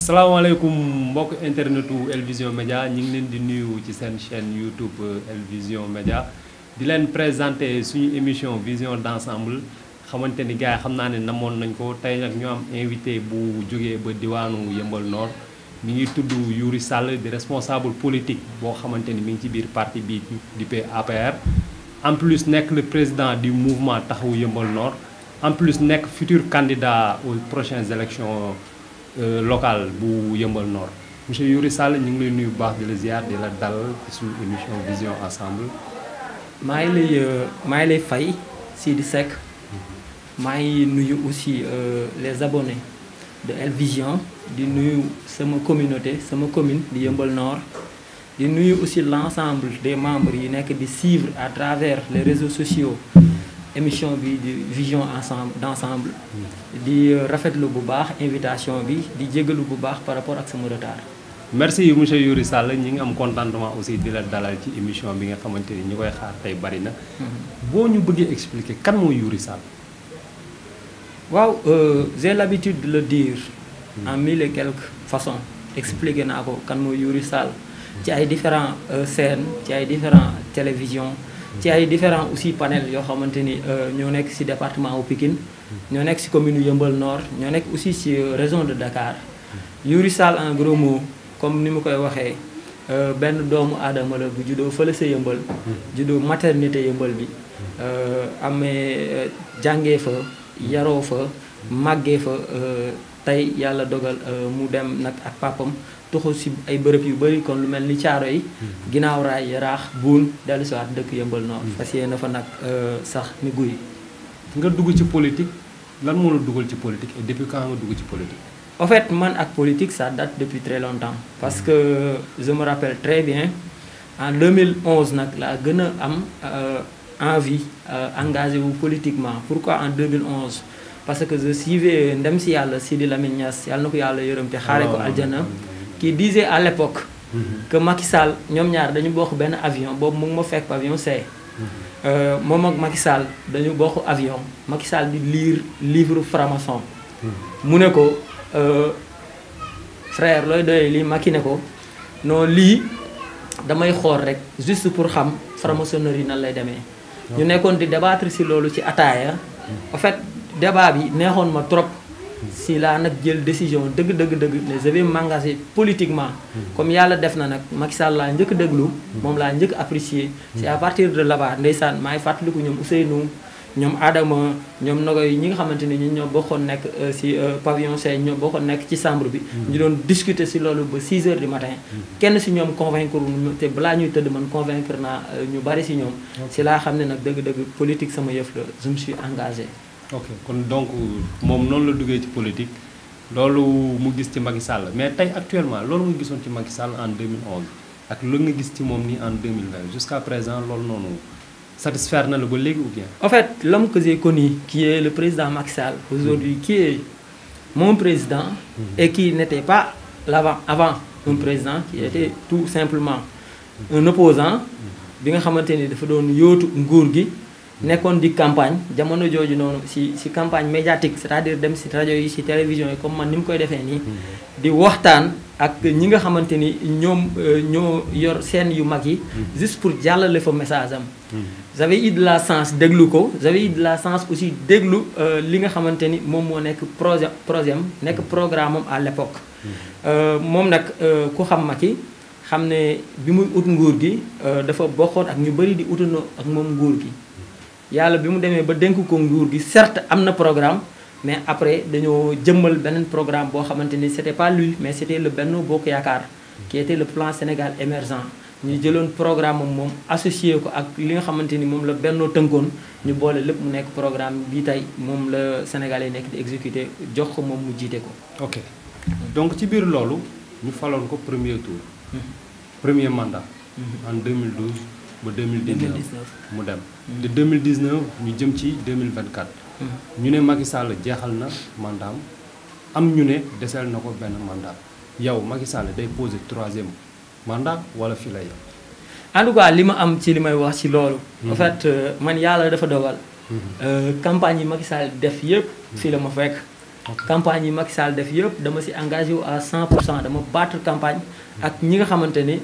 salaamaaleykum mbokk internetu El Vision Média ñu ngi leen di nuyu ci seen chaîne YouTube El Vision Média di leen présenter suñu émission vision d'ensemble xamante ni gars yi xam naa ne namoon nañ ko tey nag ñu am invité bu jógee ba diwaanu Yeumbeul Nord mi ngi tudd Youry Sall di responsable politique boo xamante ni mi ngi ci biir parti bi di APR en plus nekk le président du mouvement Taxawu Yeumbeul Nord en plus nekk futur candidat aux prochaines élections local bu Yeumbeul Nord monsieur Youry Sall ñu ngi lay nuyu bu baax di la ziar di la dalal ci suñu émission vision ensemble. maa ngi lay fay Sidi Seck maa ngi nuyu aussi les abonnés de El Vision di nuyu sama communauté sama commune di Yeumbeul Nord di nuyu aussi l'ensemble des membres yi nekk di suivre à travers les réseaux sociaux émission bi di vision d'ensemble di rafetlu bu baax invitation bi di jégalu bu baax par rapport ak sama retard. merci monsieur Youry Sall ñi ngi am contentement aussi di la dalal ci émission bi nga xamante ni ñi koy xaar tey bari na. boo ñu bëggee expliquer kan mooy Youry Sall. waaw j'ai l'habitude de le dire en mille et quelques façons expliquer naa ko kan mooy Youry Sall ci ay différents scènes ci ay différents télévisions. ci ay différents aussi panels yoo xamante ni ñoo nekk ci département wu Pikine ñoo nekk ci commune Yeumbeul Nord ñoo nekk aussi ci région de Dakar Youry Sall en gros mot comme ni mu koy waxee benn doomu aadama la bu juddoo fële sa Yeumbeul juddoo maternité Yeumbeul bi amee jàngee fa yaroo fa màggee fa tey yàlla dogal mu dem nag ak papam tuxu si ay bërëb yu bëri kon lu mel ni caaro yi ginnaaw raay yaraax buun dellu si waat dëkk Yeumbeul Nord fas yéene fa nag sax ni guy. nga dugg ci politique lan moo la dugal ci politique et depuis quand nga dugg ci politique. en fait man ak politique ça date depuis très longtemps parce que je me rappelle très bien en 2011 nag laa gën a am envie engagé wu politiquement. Pourquoi en 2011 parce que je suivais ndem si yàlla Sidi Lamine Niass yàlla na ko yàlla yërëm te xaare ko aljana qui disait à l'époque que Macky Sall ñoom ñaar dañu bokk benn avion boobu mu ngi ma fekk pavillon C. moom ak Macky Sall dañu bokk avion Macky Sall di lire livre franc-maçon. mu ne ko frère looy doyee lii Macky ne ko non lii damay xool rek juste pour xam franc-maçonnerie nan lay demee. ñu nekkoon di débattre ci loolu ci ataaya. en fait débat bi neexoon ma trop. si laa nag jël décision dëgg ne je vais m'engager politiquement. comme yàlla def na nag Macky Sall laa njëkk déglu. moom laa njëkk apprécier. c'est à partir de là-bas ndeysaan maay fàttaliku ñoom Ousseynou ñoom Adama ñoom Nogoy ñi nga xamante ni ñun ñoo bokkoon nekk ci pavillon C ñoo bokkoon nekk ci chambre bi. ñu doon discuter ci loolu ba 6 heures du matin. kenn ci ñoom convaincre te balaa ñuy tëdd man convaincre naa ñu bari ci ñoom. ci laa xam ne nag dëgg politique sama yëf la je me suis engagé. ok kon donc moom noonu la duggee ci politique loolu mu gis ci Macky Sall mais tey actuellement loolu nga gisoon ci Macky Sall en 2011 ak lu nga gis ci moom nii en 2020 jusqu'à présent loolu noonu satisfaire na la ba léegi ou bien. en fait l'homme que j'ai connu qui est le président Macky Sall aujourd'hui qui est mon président et qui n'était pas avant un président qui était tout simplement un opposant bi nga xamante ni dafa doon yóotu nguur gi nekkoon di campagne jamono jooju noonu ci campagne médiatique c'est-à-dire dem ci rajo yi ci télévision yi comme man ni mu koy defee nii di waxtaan ak ñi nga xamante ni ñoom ñoo yor scène yu mag yi juste pour jàllale fa message am. j'avais eu de la chance déglu ko j'avais eu de la chance aussi déglu li nga xamante ni moom moo nekk projet am nekk programme am à l'époque. moom nag ku xam Macky xam ne bi muy ut nguur gi dafa bokkoon ak ñu bari di utandoo ak moom nguur gi. yàlla bi mu demee ba dénk ko nguur gi certes am na programme mais après dañoo jëmmal beneen programme boo xamante ni c'était pas lui mais c'était le Benno Bokk Yaakaar qui était le plan Sénégal émergent ñu jëloon programme moom associé ko ak li nga xamante ni moom la Benno tënkoon ñu boole lépp mu nekk programme bi tey moom la Sénégalais nekk di exécuter jox ko moom mu jiite ko. ok donc ci biir loolu ñu faloon ko premier tour. premier mandat. en 2012. ba 2019 mu dem de 2019 ñu jëm ci 2024 ñu ne Macky Sall jeexal na mandaam am ñu ne deseel na ko benn mandat yow Macky Sall day poser 3e mandat wala fii lay en tout cas li ma am ci li may wax ci loolu en fait man yàlla dafa dogal campagne yi Macky Sall def yëpp fii la ma fekk campagne yi Macky Sall def yëpp dama si engagé wu à 100%, dama battre campagne ak ñi nga xamante ne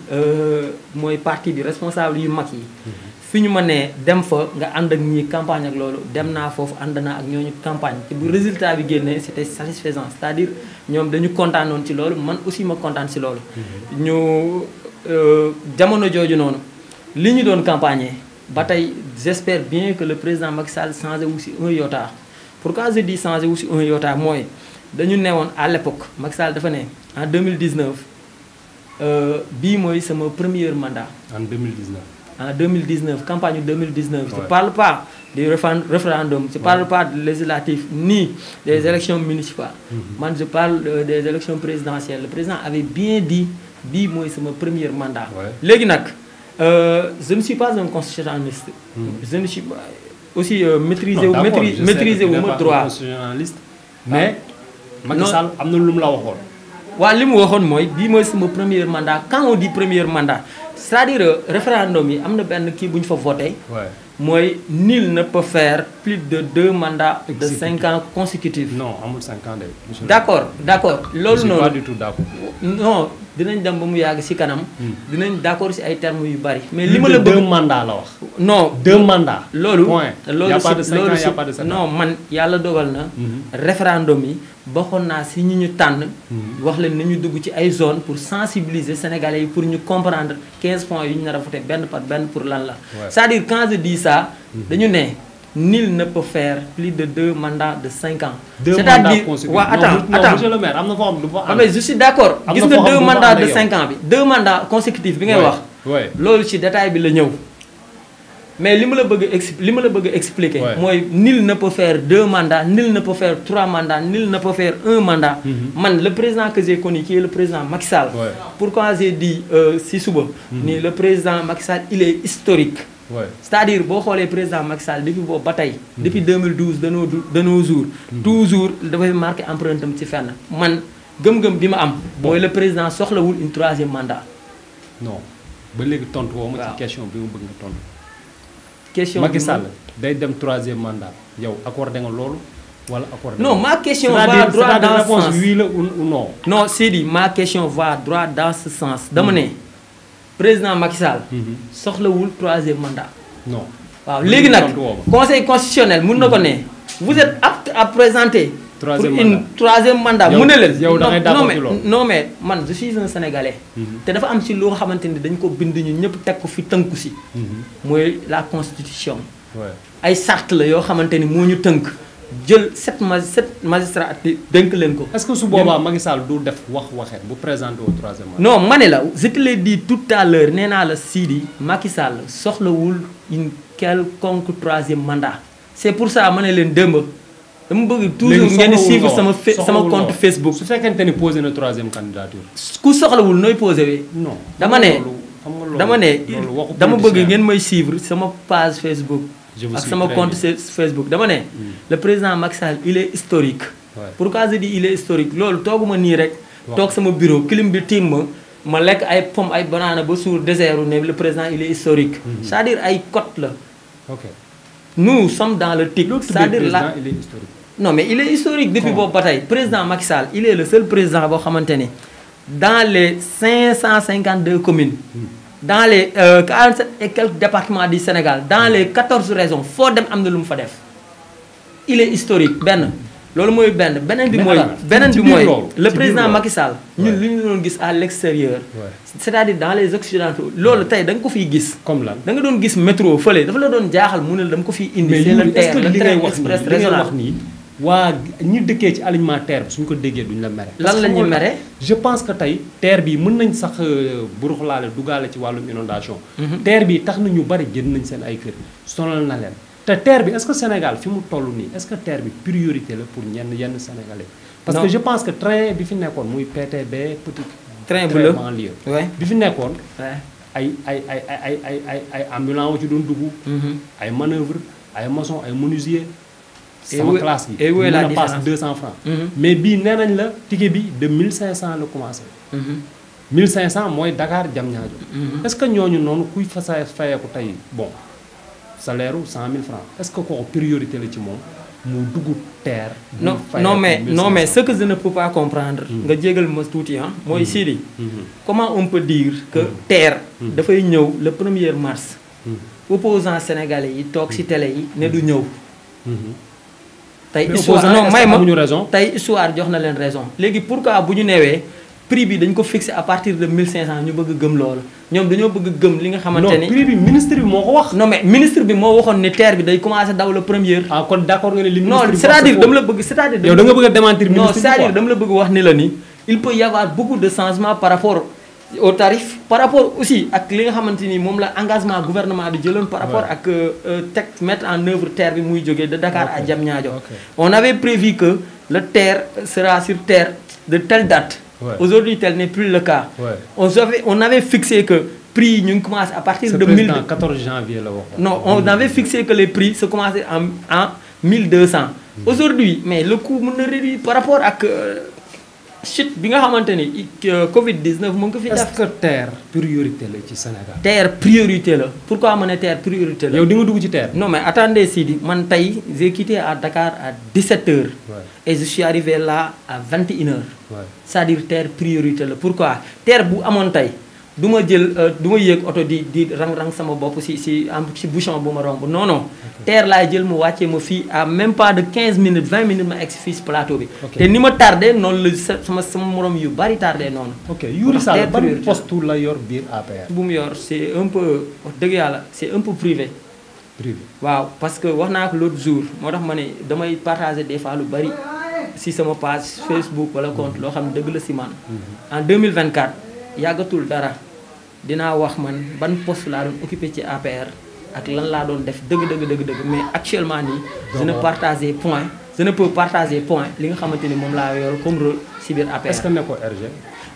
mooy parti bi responsable yu mag yi. fi ñu ma nee dem fa nga ànd ak ñi campagne ak loolu dem naa foofu ànd naa ak ñooñu campagne te bu résultat bi génnee c'était satisfaisant, c'est-à-dire ñoom dañu kontaanoon ci loolu man aussi ma kontaan si loolu. ñu jamono jooju noonu li ñu doon campagner ba tey j'espère bien que le président Macky Sall changé wu si un iota. Pourquoi je dis changé wu si un iota mooy dañu newoon à l'époque Macky Sall dafa ne en 2019 bii mooy sama premier mandat. En 2019. En 2019, campagne 2019. Je ne parle pas du référendum, je ne parle pas de législatif, ni des élections municipales. Moi, je parle des élections présidentielles. Le président avait bien dit, moi, c'est mon premier mandat. Je ne suis pas un constitutionnaliste. Je ne suis pas aussi maîtriser mon droit. Mais, Macky Sall, il y a ce qu'il a dit. C'est mon premier mandat. Quand on dit premier mandat, c'est-à-dire référendum yi am na benn kii bu ñu fa voté. mooy nul ne peut faire plus de 2 mandats de 5 ans consécutifs. Non amul 5 ans de. d'accord loolu noonu. pas du tout d'accord. non dinañ dem ba mu yàgg ci kanam. dinañ d'accord ci ay termes yu bari. mais li ma la bëgg 2 mandats la wax. non 2 mandats. loolu point. y a pas de 5 ans, y a pas de 7 ans. non man yàlla dogal na. référendum yi bokkoon naa ci ñi ñu tànn. wax leen nañu dugg ci ay zones pour sensibiliser Sénégalais yi pour ñu comprendre 15 points yu ñu nar a voté benn par benn pour lan la. c'est-à-dire quand je dis ça. dañu ne nul ne peut faire plus de 2 mandats de 5 ans. 2 mandats consécutifs. Attends monsieur le maire am na foo xam du fa am. mais je suis d'accord. gis nga 2 mandats de 5 ans bi 2 mandats consécutifs bi ngay wax. loolu ci détail bi la ñëw. mais li ma la bëgg a expliquer. mooy nul ne peut faire 2 mandats, nul ne peut faire 3 mandats, nul ne peut faire 1 mandat. Man le président que j'ai connu qui est le président Macky Sall. Pourquoi j'ai dit si suba. ni le président Macky Sall il est historique. C'est-à-dire boo xoolee président Macky Sall depuis boobu ba tey. depuis 2012 de nos jours. toujours dafay marqué empreinte am ci fenn. man gëm-gëm bi ma am. mooy le président soxlawul une 3e mandat. non ba léegi tontu woo ma ci question bi mu bëgg nga tontu. question Macky Sall day dem 3e mandat yow accordé nga loolu wala accordé. non ma question va droit dans ce sens. oui la ou non. non Sidi ma question va droit dans ce sens. dama ne président Macky Sall. soxlawul 3e mandat. non waaw léegi nag conseil constitutionnel mun na ko ne. vous êtes apte à présenter. pour une 3e mandat mu ne leen. yow da ngay d'accord ci loolu non mais man je suis un sénégalais. te dafa am ci loo xamante ni dañ ko bind ñu ñëpp teg ko fi tënku ci. mooy la constitution. ay charte la yoo xamante ni moo ñu tënk. jël 7 magistrats dénk leen ko. est-ce que su boobaa Macky Sall du def waxet bu présenter au 3e mandat. non ma ne la je te l'ai dit tout à l'heure nee naa la Sidi Macky Sall soxlawul une quelconque 3e mandat. c'est pour ça ma ne leen démb. dama bëgg toujours ngeen di suivre sama compte Facebook. su fekkente ni posé na 3e candidature. ku soxlawul nooy posé wee. non dama ne dama bëgg ngeen may suivre sama page Facebook. ak sama compte Facebook dama ne. le président Macky Sall il est historique. pourquoi je dis il est historique loolu tooguma nii rek. toog sama bureau clim bi tiim ma lekk ay pomme ay banana ba suur désert ne le président il est historique. c'est-à-dire ay cote la. ok nous sommes dans le TIC. c'est-à-dire là il est historique. non mais il est historique depuis boobu ba tey président Macky Sall il est le seul président boo xamante ne dans les 552 communes. dans les 47 et quelques départements du Sénégal dans les 14 régions foo dem am na lu mu fa def. il est historique benn loolu mooy beneen bi mooy le président Macky Sall ñun li ñu doon gis à l'extérieur. c'est-à-dire dans les occidentaux loolu tey da nga ko fiy gis. comme lan da nga doon gis métro fële dafa la doon jaaxal mu ne la dama ko fiy indi. c'est le TER le train express régional waa ñi dëkkee ci alimentaire bi suñu ko déggee duñu la mere. lan la ñuy mere. je pense que tey TER bi mën nañ sax buruxlaale dugaale ci wàllum inondation. TER bi tax na ñu bari jënd nañ seen ay kër sonal na leen. te TER bi est-ce que Sénégal fi mu toll nii est-ce que TER bi priorité la pour yenn Sénégalais. parce que je pense que train bi fi nekkoon muy PTB petit. train bleu banlieue bi fi nekkoon. ay ambulants ci doon dugg. ay manœuvre ay maçon ay menuisier. sama classe bi et où est la différence passe 200 francs. mais bii nee nañ la ticket bi de 1500 la commencé. 1500 mooy Dakar Diamniadio. est-ce que ñooñu noonu kuy fayeeku tey bon salaire u 100 000 francs est-ce que kooku priorité la ci moom. mu dugg terre. Non mais ce que je ne peux pas comprendre. nga jégal ma tuuti ah mooy Sidi. comment on peut dire que terre. dafay ñëw le 1er mars. opposants sénégalais yi toog ci télé yi ne du ñëw. tey histoire non may ma tey histoire jox na leen raison léegi pourquoi bu ñu newee prix bi dañ ko fixé à partir de 1500 ñu bëgg gëm loolu ñoom dañoo bëgg gëm li nga xamante ni. non prix bi ministre bi moo ko wax. non mais ministre bi moo waxoon ne terre bi day commencé daw le 1er. ah kon d'accord nga ne li ministre bi non c'est-à-dire dama la bëgg c'est-à-dire. yow da nga bëgg a démentir ministre bi non c'est-à-dire dama la bëgg wax ni la ni il peut y avoir beaucoup de changements par rapport au tarif par rapport aussi ak li nga xamante ni moom la engagement gouvernement bi jëloon par rapport ak mettre en œuvre terre bi muy jógee de Dakar à Diamniadio. On avait prévu que le terre sera sur terre de telle date. Aujourd'hui tel n'est plus le cas. On avait fixé que prix ñu ngi commencé à partir de 1000 14 janvier la waxoon. Non, on avait fixé que les prix se commençaient en 1200. Aujourd'hui mais le coût mën na réduire par rapport ak chute bi nga xamante ni Covid 19 mu ngi ko fi def. est-ce que terre priorité la ci Sénégal. terre priorité la pourquoi ma ne terre priorité la. yow di nga dugg ci terre. non mais attendez Sidi man tey j'ai quitté à Dakar à 17h. et je suis arrivé là à 21h. c'est-à-dire terre priorité la pourquoi terre bu amoon tey du ma jël du ma yéeg oto di rang sama bopp ci bouchon bu ma romb non non. terre laay jël mu wàccee ma fii à même pas de 15 minutes 20 minutes ma egg fii ci plateau bi. te ni ma tardé noonu la sama morom yu bari tardé noonu. ok Youri Sall ban poste la yor biir APR. bu mu yor c'est un peu wax dëgg yàlla c'est un peu privé. waaw parce que wax naa ko l'autre jour moo tax ma ne damay partager des fois lu bari ci sama page Facebook wala compte loo xam ne dëgg la ci man. en 2024 yàggatul dara. dinaa wax man ban poste laa doon occupé ci APR ak lan laa doon def dëgg mais actuellement nii je ne peux partager point li nga xamante ni moom laa yor comme rôle ci biir APR. est-ce que nekkoo RG.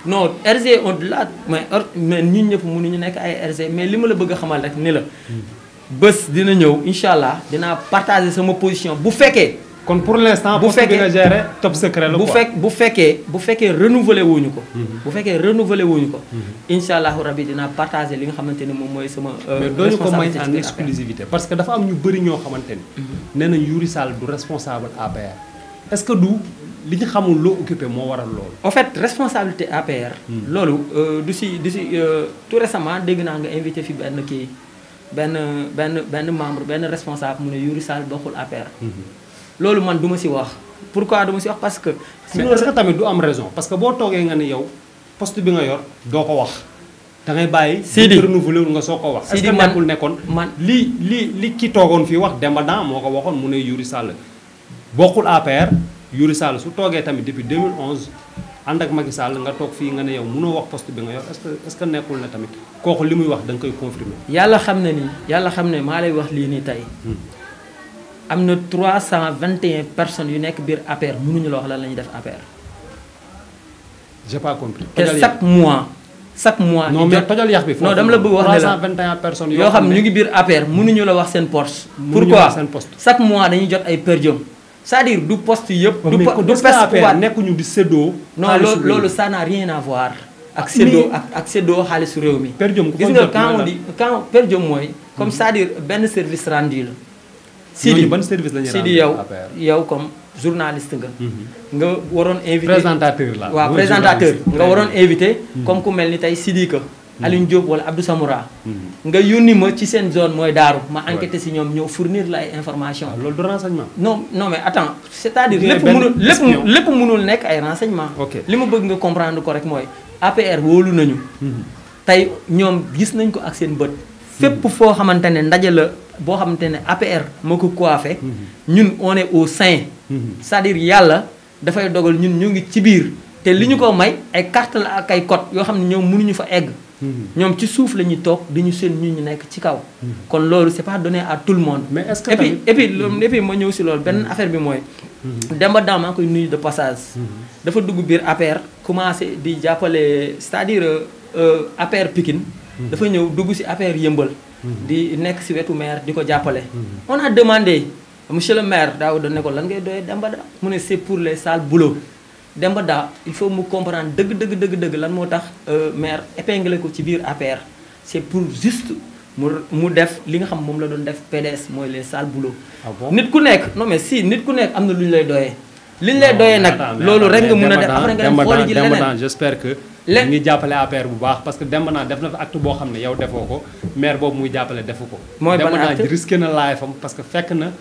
non RG au-delà mais ñun ñëpp mënuñu nekk ay RG mais li ma la bëgg a xamal rek ni la bés dina ñëw incha allah dinaa partager sama position bu fekkee. kon pour l'instant poste bi nga gérer top secret la quoi bu fekkee renouveler wuñu ko. bu fekkee renouveler wuñu ko. incha allahu rabi dinaa partager li nga xamante ni moom mooy sama. mais dooñu ko may en exclusivité parce que dafa am ñu bëri ñoo xamante ni. nee nañ Youri Sall du responsable APR. est-ce que du li ñu xamul loo occupé moo waral loolu. en fait responsabilité APR. loolu du si tout récemment dégg naa nga invité fi benn membre benn responsable mu ne Youri Sall bokkul APR. loolu man du ma ci wax pourquoi du ma ci wax parce que. mais est-ce que tamit du am raison parce que boo toogee nga ne yow poste bi nga yor doo ko wax. da ngay bàyyi. Sidi renouveler nga soo ko wax. est-ce que nekkul nekkoon man li ki toogoon fii wax Demba Dan moo ko waxoon mu ne Youri Sall bokkul APR Youri Sall su toogee tamit depuis 2011 ànd ak Macky Sall nga toog fii nga ne yow mënoo wax poste bi nga yor est-ce que nekkul ne tamit kooku li muy wax da nga koy confirmer. yàlla xam ne maa lay wax lii nii tey. am na 321 personnes yu nekk biir APR mënuñu la wax lan la ñuy def APR. j'ai pas compris. te chaque mois. non mais tojal yax bi. non dama la bëgg wax ne la 321 personnes yoo xam ne ñu ngi biir APR mënuñu la wax seen poste. pourquoi chaque mois dañuy jot ay per diem. c'est-à-dire du poste yëpp. du poste APR nekkuñu di séddoo. non loolu ça n'a rien à voir. ak séddoo xaalisu réew mi. per diem gis nga quand per diem mooy. comme c'est-à-dire benn service rendu la. Sidi ban service la ñuy Sidi yow comme journaliste nga. nga waroon invité présentateur la waaw présentateur nga waroon invité. comme ku mel ni tey Sidi Ka Alioune Diop wala Abdou Samoura. nga yónni ma ci seen zone mooy Daaru ma enquêté si ñoom ñëw fournir la ay information loolu du renseignement. non mais attends c'est-à-dire lépp mënul nekk ay renseignement li ma bëgg nga comprendre ko rek mooy APR wóolu nañu. tey ñoom gis nañ ko ak seen bët. fépp foo xamante ne ndaje la boo xamante ne APR moo ko coiffé. ñun on est au sein. c'est-à-dire yàlla dafay dogal ñun ñu ngi ci biir. te li ñu ko may ay carte la ak ay code yoo xam ne ñoom mënuñu fa egg. ñoom ci suuf la ñuy toog di ñu seen ñu nekk ci kaw. kon loolu c'est pas donné à tout le monde. mais est-ce que et puis ma ñëw si loolu benn affaire bi mooy. Demba Dan maa koy nuyu de passage. dafa dugg biir APR commencé di jàppale c'est-à-dire APR Pikine. dafa ñëw dugg ci APR Yëmbal. di nekk ci wetu maire di ko jàppale. on a demandé monsieur le maire Daouda ne ko lan ngay doyee Demba Dan mu ne c'est pour les sales boulots. Demba Dan il faut mu comprendre dëgg lan moo tax maire épinglé ko ci biir APR c'est pour juste mu def li nga xam moom la doon def PDS mooy les sales boulots. Ah bon? nit ku nekk non mais si nit ku nekk am na lu ñu lay doyee. li ñu lay doyee nag loolu rek nga mën a def après nga dem xooli ji leneen. j'espère que ñu ngi jàppale APR bu baax parce que Demba Naan def na fa acte boo xam ne yow defoo ko maire boobu muy jàppale defu ko. mooy ban acte Demba Naan risqué na laay fam parce que fekk na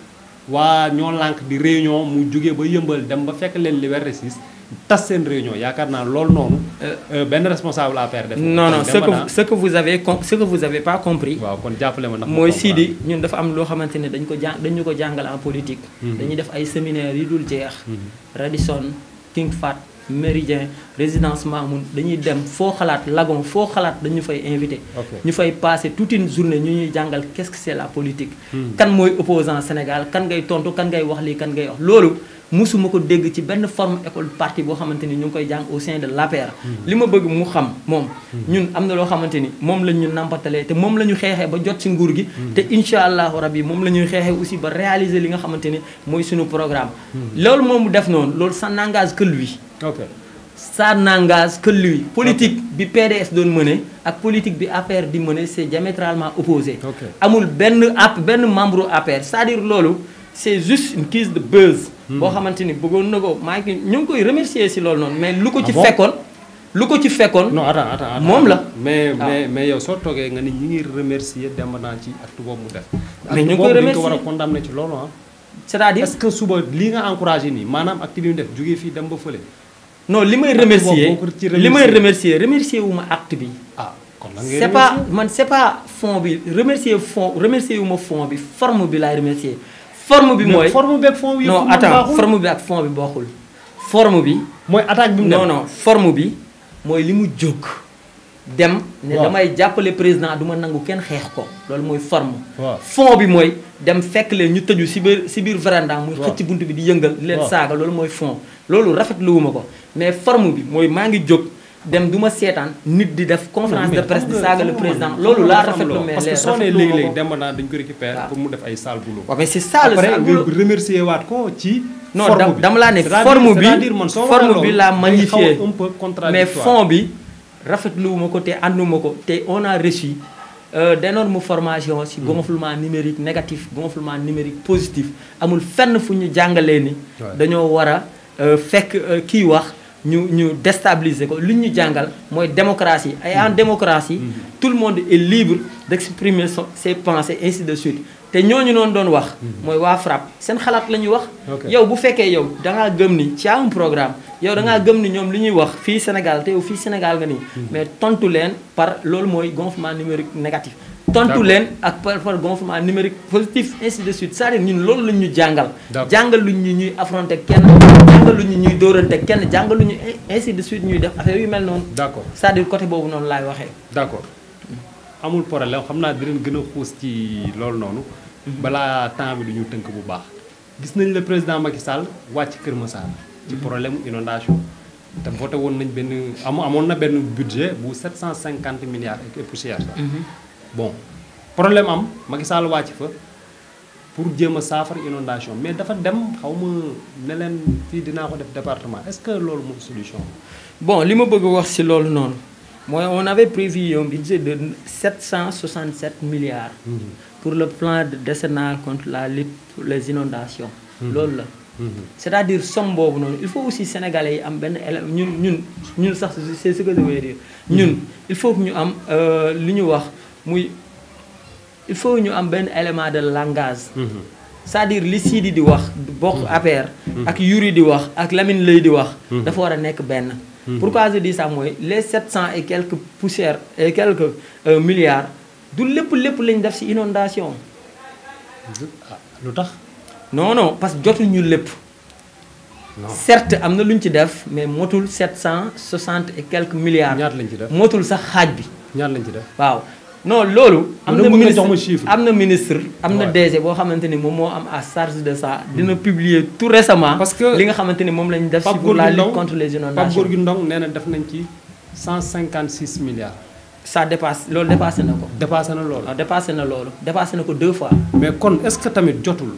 waa ñoo lànk di réunion mu jógee ba yëmbal dem ba fekk leen Liberté 6 tas seen réunion yaakaar naa loolu noonu. benn responsable APR def. non non ce que vous avez pas compris. waaw kon jàppale ma ndax mooy Sidi ñun dafa am loo xamante ne dañu ko jàngal en politique. dañuy def ay séminaires yu dul jeex. Radisson King Fahd Méridien résidence Mamoun dañuy dem foo xalaat lagon foo xalaat dañu fay invité. ñu fay passer toute une journée ñu ñuy jàngal qu'est-ce que c'est la politique. kan mooy opposant Sénégal kan ngay tontu kan ngay wax lii kan ngay wax loolu. musuma ko dégg ci benn forme école parti boo xamante ni ñu ngi koy jàng au sein de l'APR. li ma bëgg mu xam moom. ñun am na loo xamante ni moom la ñu nampatalee te moom la ñu xeexee ba jot ci nguur gi. te incha allahu rabi moom la ñuy xeexee aussi ba réaliser li nga xamante ni mooy suñu programme. loolu moom mu def noonu loolu ça n'engage que lui. ok ça n'engage que lui. politique bi PDS doon mëne ak politique bi APR di mëne c'est diamétralement opposé. amul benn membre APR c'est-à-dire loolu. c'est juste une crise de buzz. boo xamante ni bëggoon na ko maa ngi ñu ngi koy remercier si loolu noonu mais lu ko ci fekkoon. non attends moom la. mais yow soo toogee nga ni ñi ngi remercier Demba Naan ci acte boobu mu def. mais ñu ngi koy remercier ko war a condamner ci loolu ah. c'est-à-dire est-ce que suba lii nga encouragé nii maanaam acte bi mu def jógee fii dem ba fële. non li may remercier wu ma acte bi. ah kon lan ngay c'est pas fond bi remercier wu ma fond bi forme bi laay remercier. forme bi mooy forme bi ak fond bi non attends forme bi ak fond bi bokkul. forme bi. mooy attaque bi mu def non forme bi mooy li mu jóg. dem ne damay jàppale président du ma nangu kenn xeex ko loolu mooy forme. fond bi mooy dem fekk leen ñu tëju si biir véranda muy xëcc bunt bi di yëngal di leen saaga loolu mooy fond. loolu rafetluwuma ko mais forme bi mooy maa ngi jóg dem du ma seetaan nit di def conférence de presse di saaga le président loolu laa rafetlu mais parce que soo nee léegi-léegi Demba Naan dañ ko récupérer pour mu def ay sale boulot. waaw mais c'est ça le sale boulot après nga remercier waat ko ci. non dama laa ne forme bi laa magnifié mais fond bi rafetluwuma ko te ànduma ko te on a reçu d'énormes formations ci gonflement numérique négatif gonflement numérique positif amul fenn fu ñu jàngalee ni dañoo war a fekk kii wax ñu déstabiliser ko lu ñu jàngal mooy démocratie et en démocratie tout le monde est libre d'exprimer ses pensées ainsi de suite te ñooñu noonu doon wax mooy waa FRAPP seen xalaat la ñuy wax yow bu fekkee yow dangaa gëm ni ci un programme yow dangaa gëm ni ñoom li ñuy wax fii Sénégal te yow fii Sénégal nga nii mais tontu leen par loolu mooy gonflement numérique négatif tontu leen ak par gonflement numérique positif ainsi de suite c'est-à-dire ñun loolu lañ ñu jàngal jàngal luñ ñu ñuy affronter kenn jàngal lu ñu ñuy dóorante kenn jàngal lu ñu ainsi de suite ñuy def affaire yu mel noonu d'accord c'est-à-dire côté boobu noonu laay waxee d'accord amul problème xam naa dinañ gën a xuus ci loolu noonu balaa temps bi du ñu tënk bu baax gis nañ le président Macky Sall wàcc Kër Massar ci problème inondation te voté woon nañ benn amoon na benn budget bu 750 milliards et poussière bon problème am Macky Sall wàcc fa pour jéem a saafara inondation mais dafa dem xaw ma ne leen fii dinaa ko def département est-ce que loolu mooy solution bon li ma bëgg wax ci loolu noonu mooy on avait prévu un budget de 767 milliards pour le plan décennal contre la lutte pour les inondations loolu la c'est-à-dire somme boobu noonu il faut aussi sénégalais yi am benn élément ñun sax c'est ce que je veux dire ñun il faut que ñu am li ñu wax muy il faut ñu am benn élément de langage c'est-à-dire li Sidi di wax bokk APR ak Yuri di wax ak Lamine Lay di wax dafa war a nekk benn pourquoi je dis ça mooy les 700 et quelques poussières et quelques milliards du lépp lañ def ci inondation lu tax non parce que jotuñu lépp certes am na lu ñu ci def mais motul 760 et quelques milliards ñaata lañ ci def motul sax xaaj bi ñaata lañ ci def waaw non loolu am na ministre am na DG boo xamante ni moom moo am à charge de ça dina publier tout récemment parce que li nga xamante ni moom lañ def pour la lutte contre les inondations Pape Gorgui Ndong nee na def nañ ci 156 milliards ça dépasse loolu dépassé na ko dépassé na loolu dépassé na ko 2 fois mais kon est-ce que tamit jotul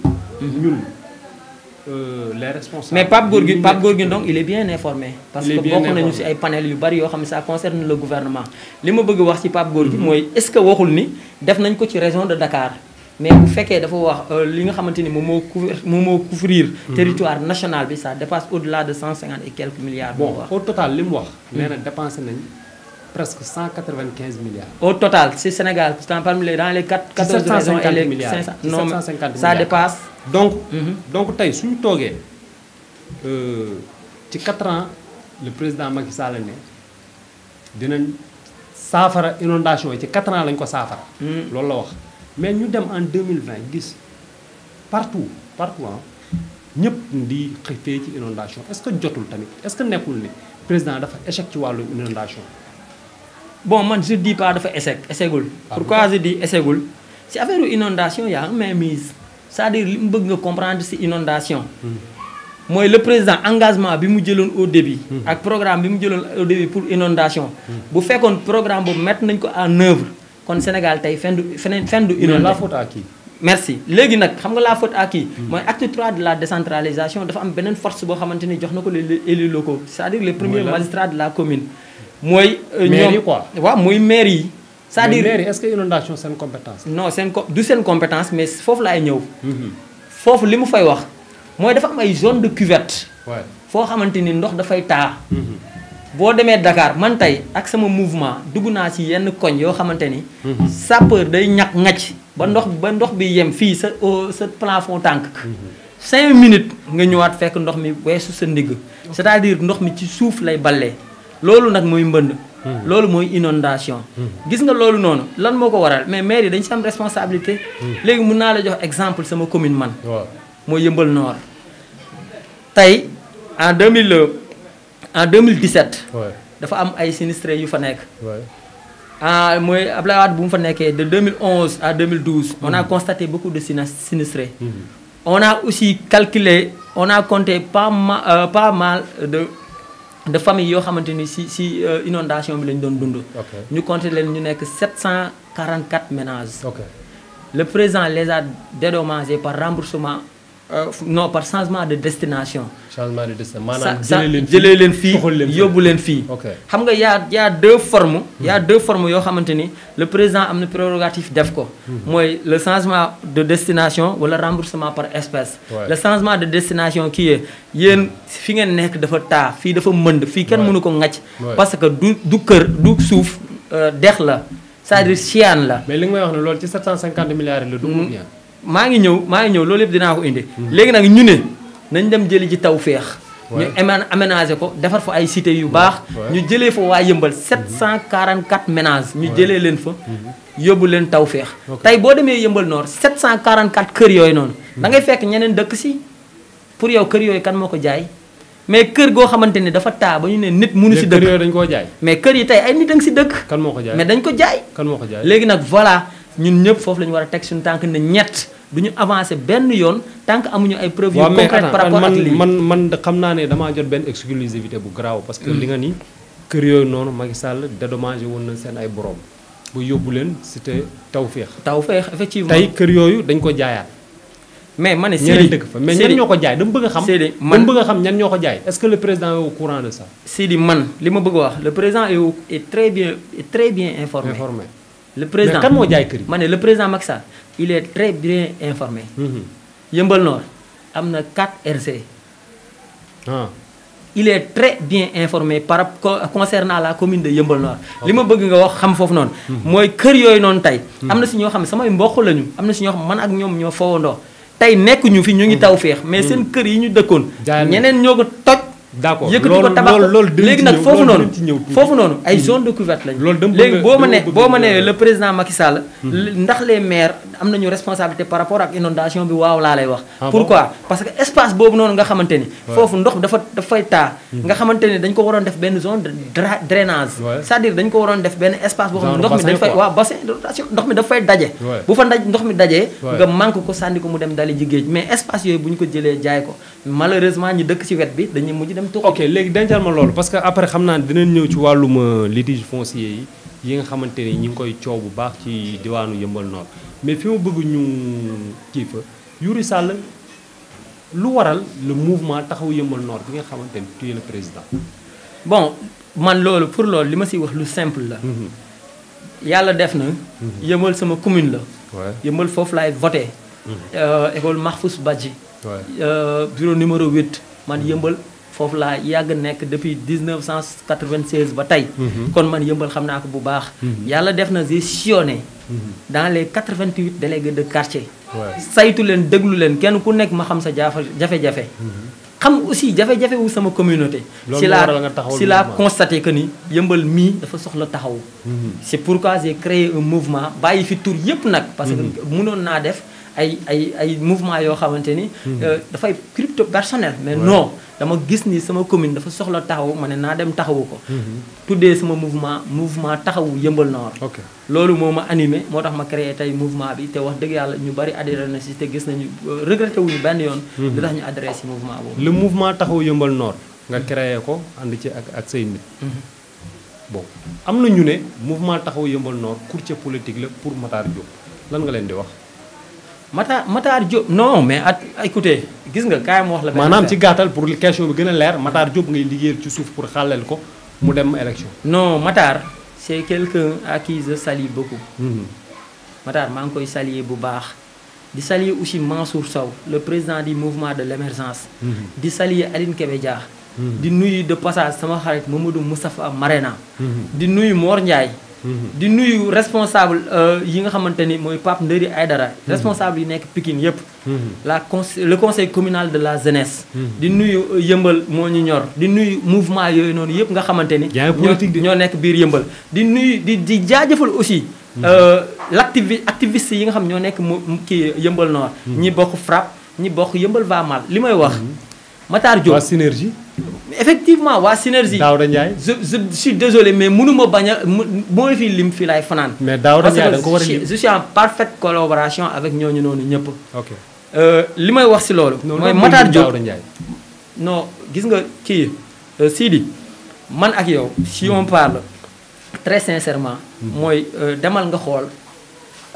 ñun les responsables. Mais Pape Gorgui donc il est bien informé. Parce que bokk nañu ci ay panel yu bari yoo xam ne ça concerne le gouvernement. li ma bëgg wax ci Pape Gorgui mooy est-ce que waxul ni def nañ ko ci région de Dakar. mais bu fekkee dafa wax li nga xamante ni moom moo couvrir territoire national bi ça dépasse au-delà de 150 et quelques milliards. bon au total li mu wax. nee na dépensé nañ presque 195 milliards. Au total, c'est Sénégal, parmi les, dans les 14 régions et les 500, non, ça dépasse. Donc, si nous avons 4 ans, le président Macky Sall a dit safara inondation ci 4 ans lañ ko safara loolu la wax mais ñu dem en 2020 gis partout hein ñëpp di xëfee ci inondation est-ce que jotul tamit est-ce que nekkul ni président dafa échec ci wàllu inondation. Bon, moi je dis pas de faire échec. Pourquoi je dis échec? Si affaire inondation, il y a une mainmise. C'est-à-dire que je comprendre cette inondation. Moi, le président, engagement que nous avons au début, avec le programme que nous avons au début pour l'inondation, vous faites un programme pour mettre en œuvre, le Sénégal a fin de inondation. La faute à qui? Merci. Légui nak xam nga la faute à qui? Moi acte 3 de la décentralisation dafa am benen force bo xamanteni jox nako les élus locaux, c'est-à-dire les premiers magistrats de la commune. Moi mairie quoi. Ouais, moi mairie. C'est-à-dire mairie est-ce que inondation c'est une compétence? Non, c'est une compétence mais fofu lay ñew. Fofu limu fay wax moy dafa am ay zone de cuvette. Ouais. Fo xamanteni ndox da fay ta. Bo démé Dakar man tay ak sama mouvement duguna ci yenn koñ yo xamanteni sapeur day ñak ngacc ba ndox bi yem fi sa plafond tank. 5 minutes nga ñëwaat fekk ndox mi wessu sa ndig. C'est-à-dire ndox mi ci souf lay balé. Lolu nak moy mbënd. Lolu moy inondation. Gis nga lolu non lan moko waral mais maire yi dañ ci am responsabilité. Légui mën na la jox exemple sama commune man. Moy Yeumbeul Nord. Tay en 2017. dafa am ay sinistrés yu fa nek. Moy Abdoulaye Wade bu mu fa nekkee de 2011 à 2012. On a constaté beaucoup de sinistrés. On a aussi calculé, on a compté pas mal de familles yoo xamante ni si inondation bi lañ doon dund. ñu compté leen ñu nekk 744 ménages. Le président les a dédommagés par remboursement non par changement de destination. Changement de destination maanaam jëlee leen fii yóbbu leen fii. xam nga y a deux formes. y a deux formes yoo xamante ni le président am na prérogative def ko. mooy le changement de destination wala remboursement par espèce. Le changement de destination kii est yéen fi ngeen nekk dafa taa fii dafa mënd fii kenn mënu ko ŋacc. parce que du kër du suuf dex la c'est-à-dire siyaan la. mais li nga may wax ne loolu ci 750 milliards la du bien. maa ngi ñëw loolu yëpp dinaa ko indi. léegi nag ñu ne nañ dem jëli ji taw féex. ñu aménager ko defar fa ay cité yu baax. ñu jëlee fa waa Yeumbeul 744 ménages. ñu jëlee leen fa. yóbbu leen taw féex. tey boo demee Yeumbeul Nord 744 kër yooyu noonu. da ngay fekk ñeneen dëkk si. pour yow kër yooyu kan moo ko jaay. mais kër goo xamante ne dafa taa ba ñu ne nit mënu si dëkk. kër yooyu dañ koo jaay. mais kër yi tey ay nit a ngi si dëkk. kan moo ko jaay mais dañ ko jaay. kan moo ko jaay léegi nag voilà ñun ñëpp foofu la ñu war a teg suñu tànk ne ñett. du ñu avancer benn yoon tant que amuñu ay preuves yu concrètes par rapport ak lii man xam naa ne damaa jot benn exclusivité bu garaaw parce que li nga ni kër yooyu noonu Macky Sall dédommagé woon na seen ay borom ba yóbbu leen cité Tawfekh effectivement tey kër yooyu dañ ko jaayaat mais ma ne ñeneen dëkk fa mais ñan ñoo ko jaay dama bëgg a xam ñan ñoo ko jaay est-ce que le président est au courant de ça Sidi man li ma bëgg a wax le président est très bien informé le président mais kan moo jaay kër yi ma ne le président Macky Sall il est très bien informé. Yeumbeul Nord am na 4 RC. Il est très bien informé concernant la commune de Yeumbeul Nord. li ma bëgg nga wax xam foofu noonu. mooy kër yooyu noonu tey. am na si ñoo xam ne samay mbokk lañu am na si ñoo xam man ak ñoom ñoo fowandoo tey nekkuñu fi ñu ngi taw féex mais seen kër yi ñu dëkkoon. ñeneen ñoo ko toj. d'accord yëkkati ko tabax léegi nag foofu noonu ay zone de couverte lañu. léegi boo ma nee le président Macky Sall. ndax les maires am nañu responsabilité par rapport ak inondation bi waaw laa lay wax. pourquoi parce que espace boobu noonu nga xamante ni. foofu ndox dafay taa. nga xamante ni dañ ko waroon def benn zone de drainage. c'est-à-dire dañ ko waroon def benn espace boo xam ne ndox mi dañ fay waaw bassin de rotation ndox mi daf fay daje. bu fa ndox mi dajee. nga manque ko sànni ko mu dem dali ji géej mais espace yooyu bu ñu ko jëlee jaay ko malheureusement ñi dëkk ci wet bi dañuy mujj dem ok léegi dencal ma loolu parce que après xam naa dinañ ñëw ci wàllum litige foncier yi nga xamante ni ñi ngi koy coow bu baax ci diwaanu Yeumbeul Nord mais fi ma bëgg ñu kii fa Youri Sall lu waral le mouvement taxaw yëmbal Nord bi nga xamante ni tu es le président. bon man loolu pour loolu li ma si wax lu simple la. yàlla def na. yëmbal sama commune la. yëmbal foofu laay voté. école Mahfous Badji. bureau numéro 8 man yëmbal foofu laa yàgg nekk depuis 1996 ba tey. kon man yëmbal xam naa ko bu baax. yàlla def na j'ai sillonné dans les 88 délégués de quartier. saytu leen déglu leen kenn ku nekk ma xam sa jafe-jafe. xam aussi jafe-jafe wu sama communauté. si la constaté que ni yëmbal mii dafa soxla taxaw. c'est pourquoi j'ai créé un mouvement bàyyi fi tur yëpp nag. parce que mënoon naa def ay mouvement yoo xamante ni. dafay crypto personnel. mais non dama gis ni sama commune dafa soxla taxaw ma ne naa dem taxawu ko. tuddee sama mouvement taxawu yëmbal Nord. loolu moo ma animé moo tax ma créé tey mouvement bi te wax dëgg yàlla ñu bari adhéré na si te gis nañu regretté wuñu benn yoon. li tax ñu adhéré si mouvement boobu. le mouvement taxawu yëmbal Nord nga créé ko ànd ci ak say nit. bon am na ñu ne mouvement taxawu yëmbal Nord courtier politique la pour Matar Diop lan nga leen di wax. Matar Diop non mais écoutez gis nga kaay ma wax la. maanaam ci gàttal pour question bi gën a leer Matar Diop ngay liggéeyal ci suuf pour xàllal ko mu dem élection. non Matar c'est quelqu'un à qui je salue beaucoup. Matar maa ngi koy saluer bu baax. di saluer aussi Mansour Sow le président du mouvement de l'émergence. di saluer Aline Kébé Dia. di nuyu de passage sama xarit Mamadou Moustapha Marena. di nuyu Mor Ndiaye. di nuyu responsable yi nga xamante ni mooy Pape Ndëri Aydara responsable yi nekk Pikine yëpp. le conseil communal de la jeunesse. di nuyu yëmbal moo ñu ñor di nuyu mouvement yooyu noonu yëpp nga xamante ni. ñoo nekk biir yëmbal. di nuyu di jaajëfal aussi. activiste yi nga xam ñoo nekk kii yëmbal Nord. ñi bokk FRAPP ñi bokk yëmbal va mal li may wax. Matar Diop waa Synergie. effectivement waa Synergie. Daouda Ndiaye. je suis désolé mais mënuma bañ a mooy fii lim fii laay fanaan. mais Daouda Ndiaye da nga ko war a lim je suis en parfaite collaboration avec ñooñu noonu ñëpp. ok li may wax si loolu. mooy Matar Diop non gis nga kii Sidi man ak yow si on parle très sincèrement. mooy demal nga xool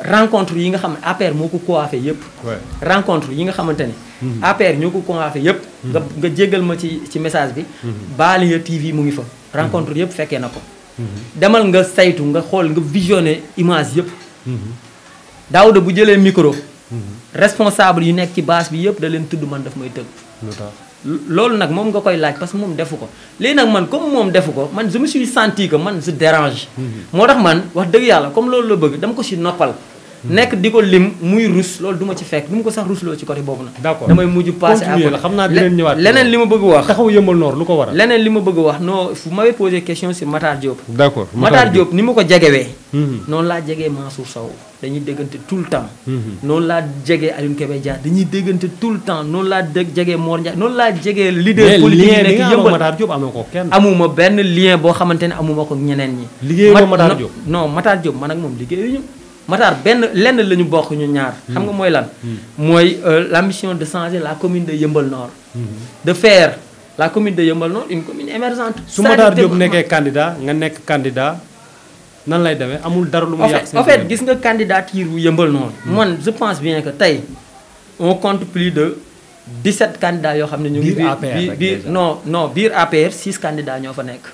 rencontre yi nga xam ne APR moo ko coiffé yëpp. rencontre yi nga xamante ne. APR ñoo ko coiffé yëpp. nga jéggal ma ci message bi. Baaliya TV mu ngi fa. rencontre yëpp fekkee na ko. demal nga saytu nga xool nga visionné image yëpp. Daouda bu jëlee micro. responsable yu nekk ci base bi yëpp da leen tudd man daf may tëgg. loolu nag moom nga koy laaj parce que moom defu ko léegi nag man comme moom defu ko man je me suis senti que man je dérange. moo tax man wax dëgg yàlla comme loolu la bëgg dama ko si noppal. nekk di ko lim muy rus loolu du ma ci fekk du ma ko sax rusloo ci côté boobu nag. d'accord damay mujj passé à xam naa dinañ ñëwaat leneen li ma bëgg wax. taxaw yëmbal Nord lu ko waral. leneen li ma bëgg wax non vous m'avez posé question sur Matar Diop. d'accord Matar Diop ni ma ko jegewee. noonu laa jegee Mansour Sow dañuy déggante tout le temps. noonu laa jegee Aline Kébé Dia dañuy déggante tout le temps noonu laa jegee Mor Ndiaye noonu laa jegee leader politique yi nekk yëmbal Matar Diop amoo ko kenn. amuma benn lien boo xamante ne amuma ko ñeneen ñi. liggéeyoo Matar Diop non Matar Diop man ak moom liggéeyuñu. Matar lenn la ñu bokk ñu ñaar. xam nga mooy lan. mooy l'ambition de changer la commune de Yeumbeul Nord. de faire la commune de Yeumbeul Nord une commune émergente. su Matar Diop nekkee candidat nga nekk candidat nan lay demee amul dara lu mu yàq. en fait gis nga candidature bu Yeumbeul Nord. man je pense bien que tey on compte plus de 17 candidats yoo xam ne ñu ngi. biir biir APR 6 candidats ñoo fa nekk.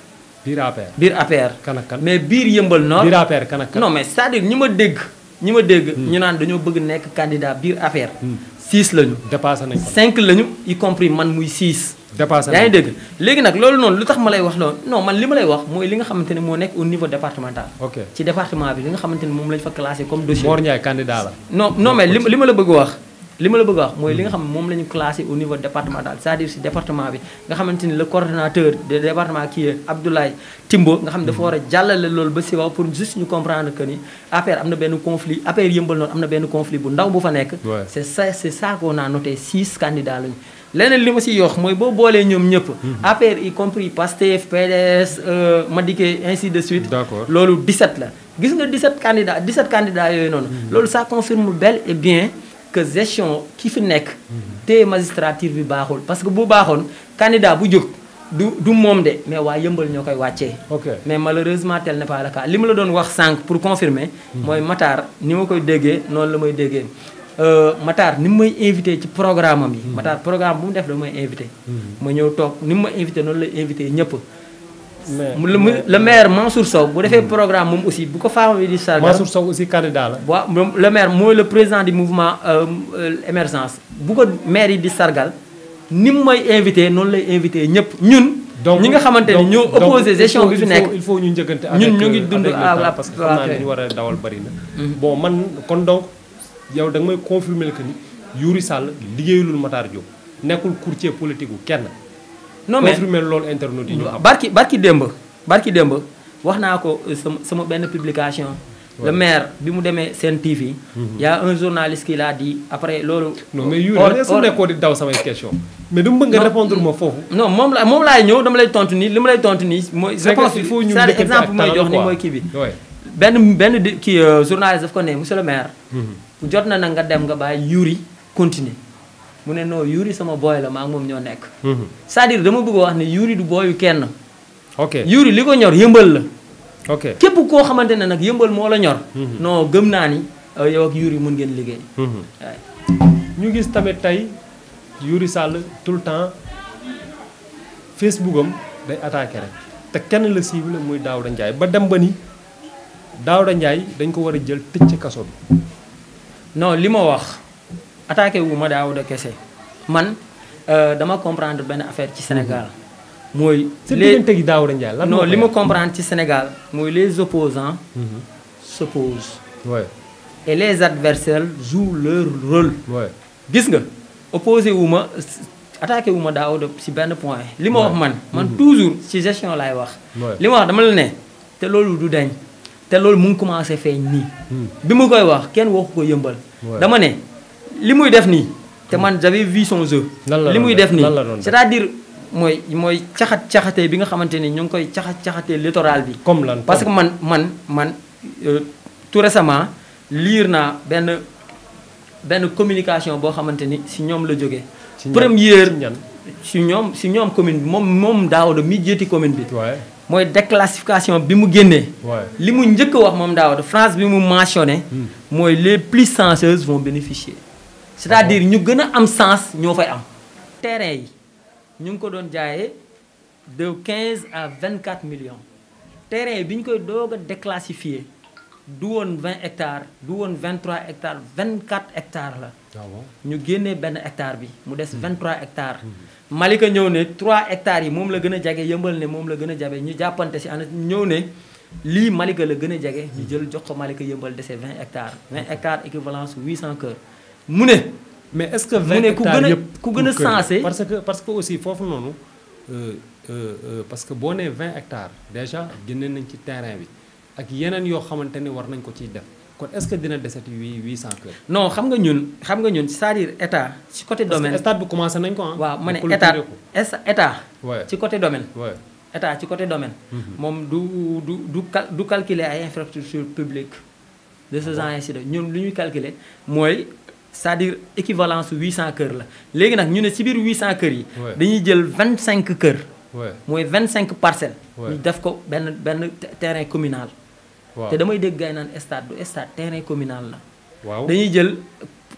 biir APR biir APR. kan ak kan mais biir Yeumbeul Nord. biir APR kan ak kan. non mais c'est-à-dire ñi ma dégg. ñu naan dañoo bëgg nekk candidat biir APR. 6 lañu. dépassé nañ ko 5 lañu y compris man muy 6. dépassé nañ ko yaa ngi dégg léegi nag loolu noonu lu tax ma lay wax loolu non man li ma lay wax mooy li nga xamante ne moo nekk au niveau départemental. ok ci département bi li nga xamante ne moom lañ fa classé comme dossier. Mor Ndiaye candidat la. non mais li ma la bëgg wax. mooy li nga xam ne moom la ñu classé au niveau départemental c'est-à-dire si département bi nga xamante ni le coordonnateur de département qui est Abdoulaye Timbo nga xam ne dafa war a jàllale loolu ba si waaw pour juste ñu comprendre que ni APR am na benn conflit APR Yeumbeul Nord am na benn conflit bu ndaw bu fa nekk. c'est ça qu'on a noté 6 candidats lañu. leneen li ma si yox mooy boo boolee ñoom ñëpp. APR y compris PASTEF PDS Madické ainsi de suite. d'accord loolu 17 la gis nga 17 candidats yooyu noonu. loolu ça confirme bel et bien. que gestion ki fi nekk te magistrature bi baaxul parce que bu baaxoon candidat bu jóg du moom de mais waa Yeumbeul ñoo koy wàccee. mais malheureusement tel n'est pas le cas li ma la doon wax sànq pour confirmer. mooy Matar ni ma koy déggee noonu la may déggee Matar ni mu may invité ci programme am yi. Matar programme bu mu def da may invité. ma ñëw toog ni mu ma invité noonu lay invité ñëpp. le maire Mansour Sow bu defee programme moom aussi bu ko faama bi di sargal. Mansour Sow aussi candidat la. waaw le maire mooy le président du mouvement émergence bu ko maire yi di sargal ni mu may invité noonu lay invité ñëpp ñun. donc ñi nga xamante ni ñoo opposé gestion bi fi nekk. il faut ñu njëkkante avec ñun ñu ngi dund parce que xam naa ne ñu war a dawal bari na. bon man kon donc yow da nga may confirmer que ni Youri Sall liggéeyulul Matar Diop nekkul courtier politique gu kenn. non mais confirmer loolu internet yi ñu xam. barki démb wax naa ko sama benn publication. le maire bi mu demee Sen TV. y a un journaliste qui l'a dit après loolu. non mais Youri est-ce que nekkoo di daw samay question mais dama bëgg nga répondre ma foofu. non moom laay ñëw dama lay tontu nii li ma lay tontu nii. mooy réponse bi c'est exemple bi may jox ni mooy kii bi. benn kii journaliste daf ko ne monsieur le maire. jot na nag nga dem nga bàyyi Youri continuer. mu ne non Youri sama booy la maa ngi moom ñoo nekk. c'est-à-dire dama bëgg wax ne Youri du booyu kenn. ok Youri li ko ñor yëmbal la. ok képp koo xamante ne nag yëmbal moo la ñor. non gëm naa ni yow ak Youri mën ngeen liggéey. ñu gis tamit tey Youri Sall tout le temps Facebook am day attaqué rek te kenn la cible muy Daouda Ndiaye ba dem ba ni Daouda Ndiaye dañ ko war a jël tëj ci kaso bi. non li ma wax attaqué wu ma Daouda kese man dama comprendre benn affaire ci Sénégal. mooy les gi Daouda Ndiaye lan non li ma comprendre ci Sénégal mooy les opposants s'opposent. ouais. et les adversaires jouent leur rôle. ouais. gis nga opposé wu ma attaqué wu ma Daouda ci benn point. li ma wax man toujours ci gestion laay wax. li ma wax dama la ne te loolu du dañ te loolu mu ngi commencé feeñ nii. bi mu koy wax kenn waxu ko yëmbal. dama ne li muy def nii te man j'avais vu son jeu. li muy def nii c'est-à-dire. mooy caxat-caxatee bi nga xamante ni ñu ngi koy caxat-caxatee littoral bi. comme lan parce que man tout récemment lire naa benn communication boo xamante ni si ñoom la jógee. première si ñoom commune bi moom Daouda mi jiiti commune bi. mooy déclassification bi mu génnee. li mu njëkk a wax moom Daouda France bi mu mentionné. mooy les plus chanceuses vont bénéficier. c'est-à-dire ñu gën a am sens ñoo fay am. terrain yi. ñu ngi ko doon jaayee de 15 à 24 millions terrain bi ñu koy doog a déclassifié du woon 20 hectares du woon 23 hectares 24 hectares la. ñu génnee benn hectare bi mu des 23 hectares. Malika ñëw ne 3 hectares yi moom la gën a jege yëmbal ne moom la gën a jabe ñu jàppante si ana ñëw ne lii Malika la gën a jege ñu jël jox ko Malika yëmbal dese 20 hectares 20 hectares équivalence 800 kër mu ne. mais est-ce que 20 hectares yëpp ku gën a sensé parce que aussi foofu noonu parce que boo nee 20 hectares déjà génne nañ ci terrain bi ak yeneen yoo xamante ni war nañ ko ciy def kon est-ce que dina desati 800 kër. non xam nga ñun c'est-à-dire état ci côté domaine. parce que stade bi commencé nañ ko ah. waaw ma ne état ci côté domaine. état ci côté domaine. moom du calculer ay infrastructures publiques de ce genre ainsi de ñun lu ñuy calculer mooy. c'est-à-dire équivalence 800 kër la léegi nag ñu ne ci biir 800 kër yi. dañuy jël 25 kër. mooy 25 parcelles. ñu def ko benn terrain communal. te damay dégg gars yi naan stade du stade terrain communal la. waaw dañuy jël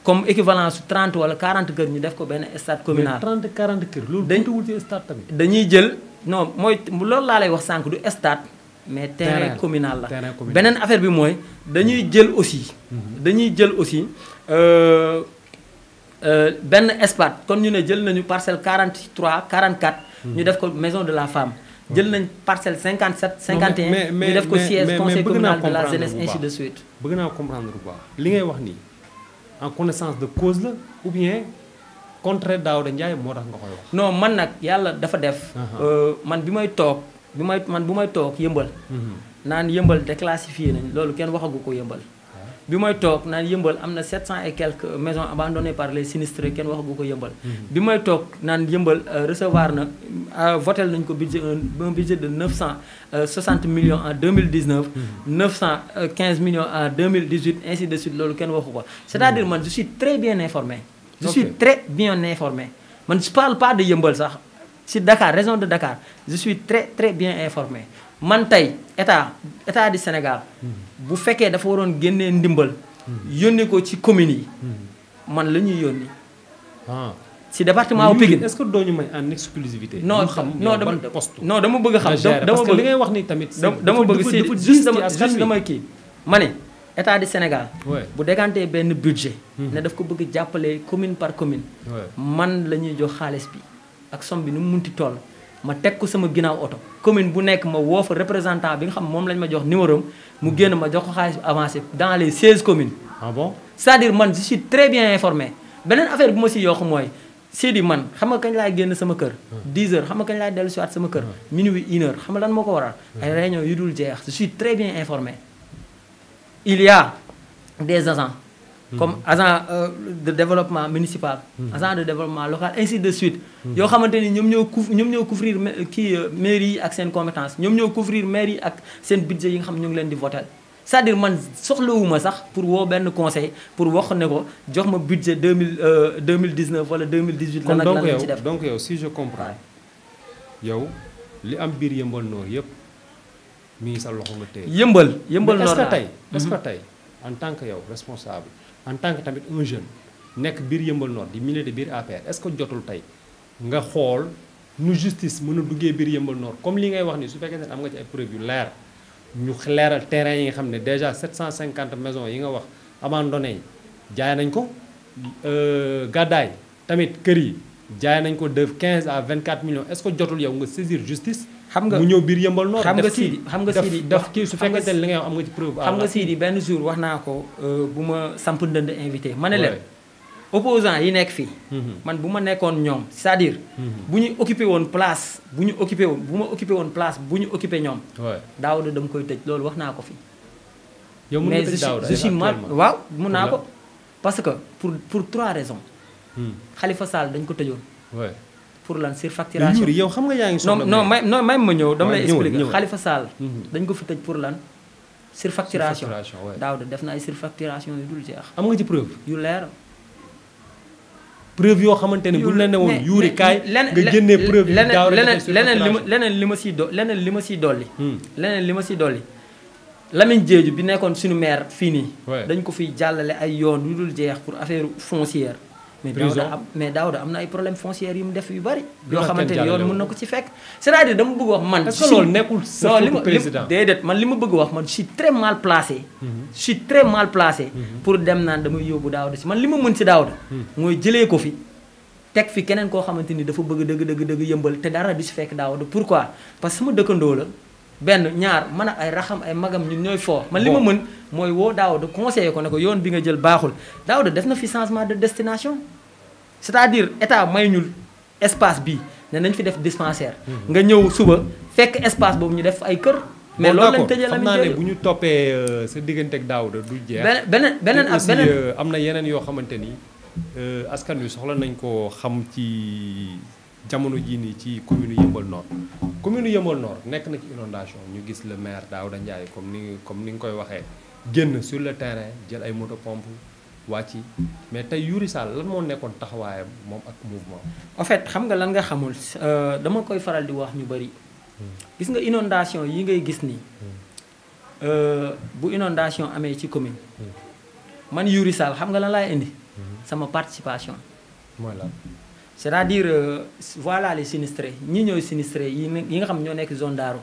comme équivalence 30 wala 40 kër ñu def ko benn stade communal. mais 30 40 kër loolu tuutiwul ci stade tamit. dañuy jël non mooy loolu laa lay wax sànq du stade. mais terrain communal la beneen affaire bi mooy dañuy jël aussi. benn espace kon ñu ne jël nañu parcelle 43 44. ñu def ko maison de la femme. jël nañ parcelle 57 51. ñu def ko siège conseil communal de la jeunesse ainsi de suite. bëgg naa comprendre bu baax li ngay wax nii en connaissance de cause la ou bien contraire Daouda Ndiaye moo tax nga koy wax. non man nag yàlla dafa def. man bu may toog yëmbal. naan yëmbal déclassifié nañ loolu kenn waxagu ko yëmbal. bi may toog naan yëmbal am na 700 et quelques maisons abandonnées par les sinistrés kenn waxagu ko yëmbal. bi may toog naan yëmbal recevoir na votel nañ ko budget un budget de 960 millions en 2019. 915 millions en 2018 ainsi de suite loolu kenn waxu ko. c'est-à-dire man je suis très bien informé. je suis très bien informé man je parle pas de yëmbal sax ci Dakar région de Dakar je suis très très bien informé. man tey état du Sénégal bu fekkee dafa waroon génnee ndimbal yónni ko ci communes yi man la ñuy yónni. ah si département wu Pikine est-ce que doo ñu may en exclusivité. non non dama bëgg xam. parce que li ngay wax ni tamit. dama bëgg si juste damay kii. ma ne état du Sénégal. bu déggantee benn budget. ne daf ko bëgg jàppale commune par commune. man la ñuy jox xaalis bi ak somme bi nu mu munti toll. ma teg ko sama ginnaaw oto commune bu nekk ma woo fa représentant bi nga xam moom lañ ma jox numéro am mu génn ma jox ko xaalis bi avancé dans les 16 communes. ah bon c'est-à-dire man je suis très bien informé beneen affaire bu ma si yokk mooy Sidi man xam nga kañ laay génn sama kër. 10 heures xam nga kañ laay dellu si waat sama kër. minuit 1 heure xam nga lan moo ko waral. ay réunions yu dul jeex je suis très bien informé. il y a des agents. comme agent de développement municipal. agent de développement local ainsi de suite. yoo xamante ni ñoom ñoo couvrir kii mairie yi ak seen compétence ñoom ñoo couvrir mairie yi ak seen budget yi nga xam ñu ngi leen di voter c'est-à-dire man soxlawuma sax pour woo benn conseil pour wax ne ko jox ma budget 2019 wala 2018. lan ak lan lañ ci def donc yow si je comprends yow li am biir Yeumbeul Nord yëpp mi ngi sa loxo nga téye. Yeumbeul Nord est-ce que tey en tant que yow responsable. en tant que tamit un jeune nekk biir Yeumbeul Nord di militer biir APR est-ce que jotul tey nga xool nu justice mën a duggee biir Yeumbeul Nord comme li ngay wax ni su fekkee ne am nga ci ay preuve yu leer ñu leeral terrain yi nga xam ne déjà 750 maisons yi nga wax abandonné yi jaay nañ ko gàddaay tamit kër yi jaay nañ ko de 15 à 24 millions est-ce que jotul yow nga saisir justice. xam nga mu ñëw biir Yeumbeul Nord. xam nga Sidi def kii su fekkee ne li ngay wax am nga ci preuve. xam nga Sidi benn jour wax naa ko bu ma samp ndënd invité ma ne leen opposants yi nekk fii. man bu ma nekkoon ñoom c'est-à-dire. bu ñu occupé woon place bu ma occupé woon place bu ñu occupé ñoom. Daouda dama koy tëj loolu wax naa ko fii. yow mën nga tëj Daouda mais je suis mal waaw mun naa ko. parce que pour 3 raisons. Khalifa Sall dañ ko tëjoon. pour lan surfacturation yow xam nga yaa ngi soxla non may ma ñëw dama lay expliquer Khalifa Sall dañ ko fi tëj pour lan surfacturation Daouda def na ay surfacturation yu dul jeex. am nga ci preuve yu leer. preuve yoo xamante ne bu ñu la ne woon yuuri kaay nga génnee preuve yi leneen li ma siy dolli leneen li ma siy dolli Lamine Diédhiou bi nekkoon suñu maire fii nii dañ ko fiy jàllale ay yoon yu dul jeex pour affaire foncière mais Daouda am na ay problème foncière yu mu def yu bari yoo xamante ni yoon mën na ko ci fekk c'est-à-dire dama bëgg wax man est-ce que loolu nekkul sa président déedéet man li ma bëgg wax man je suis très mal placé pour dem naan damay yóbbu Daouda si man li ma mën si Daouda mooy jëlee ko fi teg fi keneen koo xamante ni dafa bëgg dëgg Yeumbeul te dara du si fekk Daouda pourquoi parce que sama dëkkandoo la benn ñaar man ak ay raxam ay magam ñun ñooy foo man li ma mën mooy woo Daouda conseiller ko ne ko yoon bi nga jël baaxul Daouda def na fi changement de destination c'est-à-dire état may ñul espace bii ne nañ fi def dispensaire nga ñëw suba fekk espace boobu ñu def ay kër mais loolu lañ tëjee xam naa ne bu ñu toppee sa diggante ak Daouda du jeex beneen am na yeneen yoo xamante ni askan wi soxla nañ ko xam ci jamono jii nii ci commune Yeumbeul Nord commune Yeumbeul Nord nekk na ci inondation ñu gis le maire Daouda Ndiaye comme ni nga koy waxee génn sur le terrain jël ay moto pompe wàcc mais tey Youri Sall lan moo nekkoon taxawaayam moom ak mouvement. en fait xam nga lan nga xamul dama koy faral di wax ñu bari gis nga inondation yi ngay gis nii bu inondation amee ci commune man Youri Sall xam nga lan laay indi sama participation. mooy lan. c'est-à-dire voilà les sinistrés ñi ñooy sinistrés yi nga xam ñoo nekk zone Darou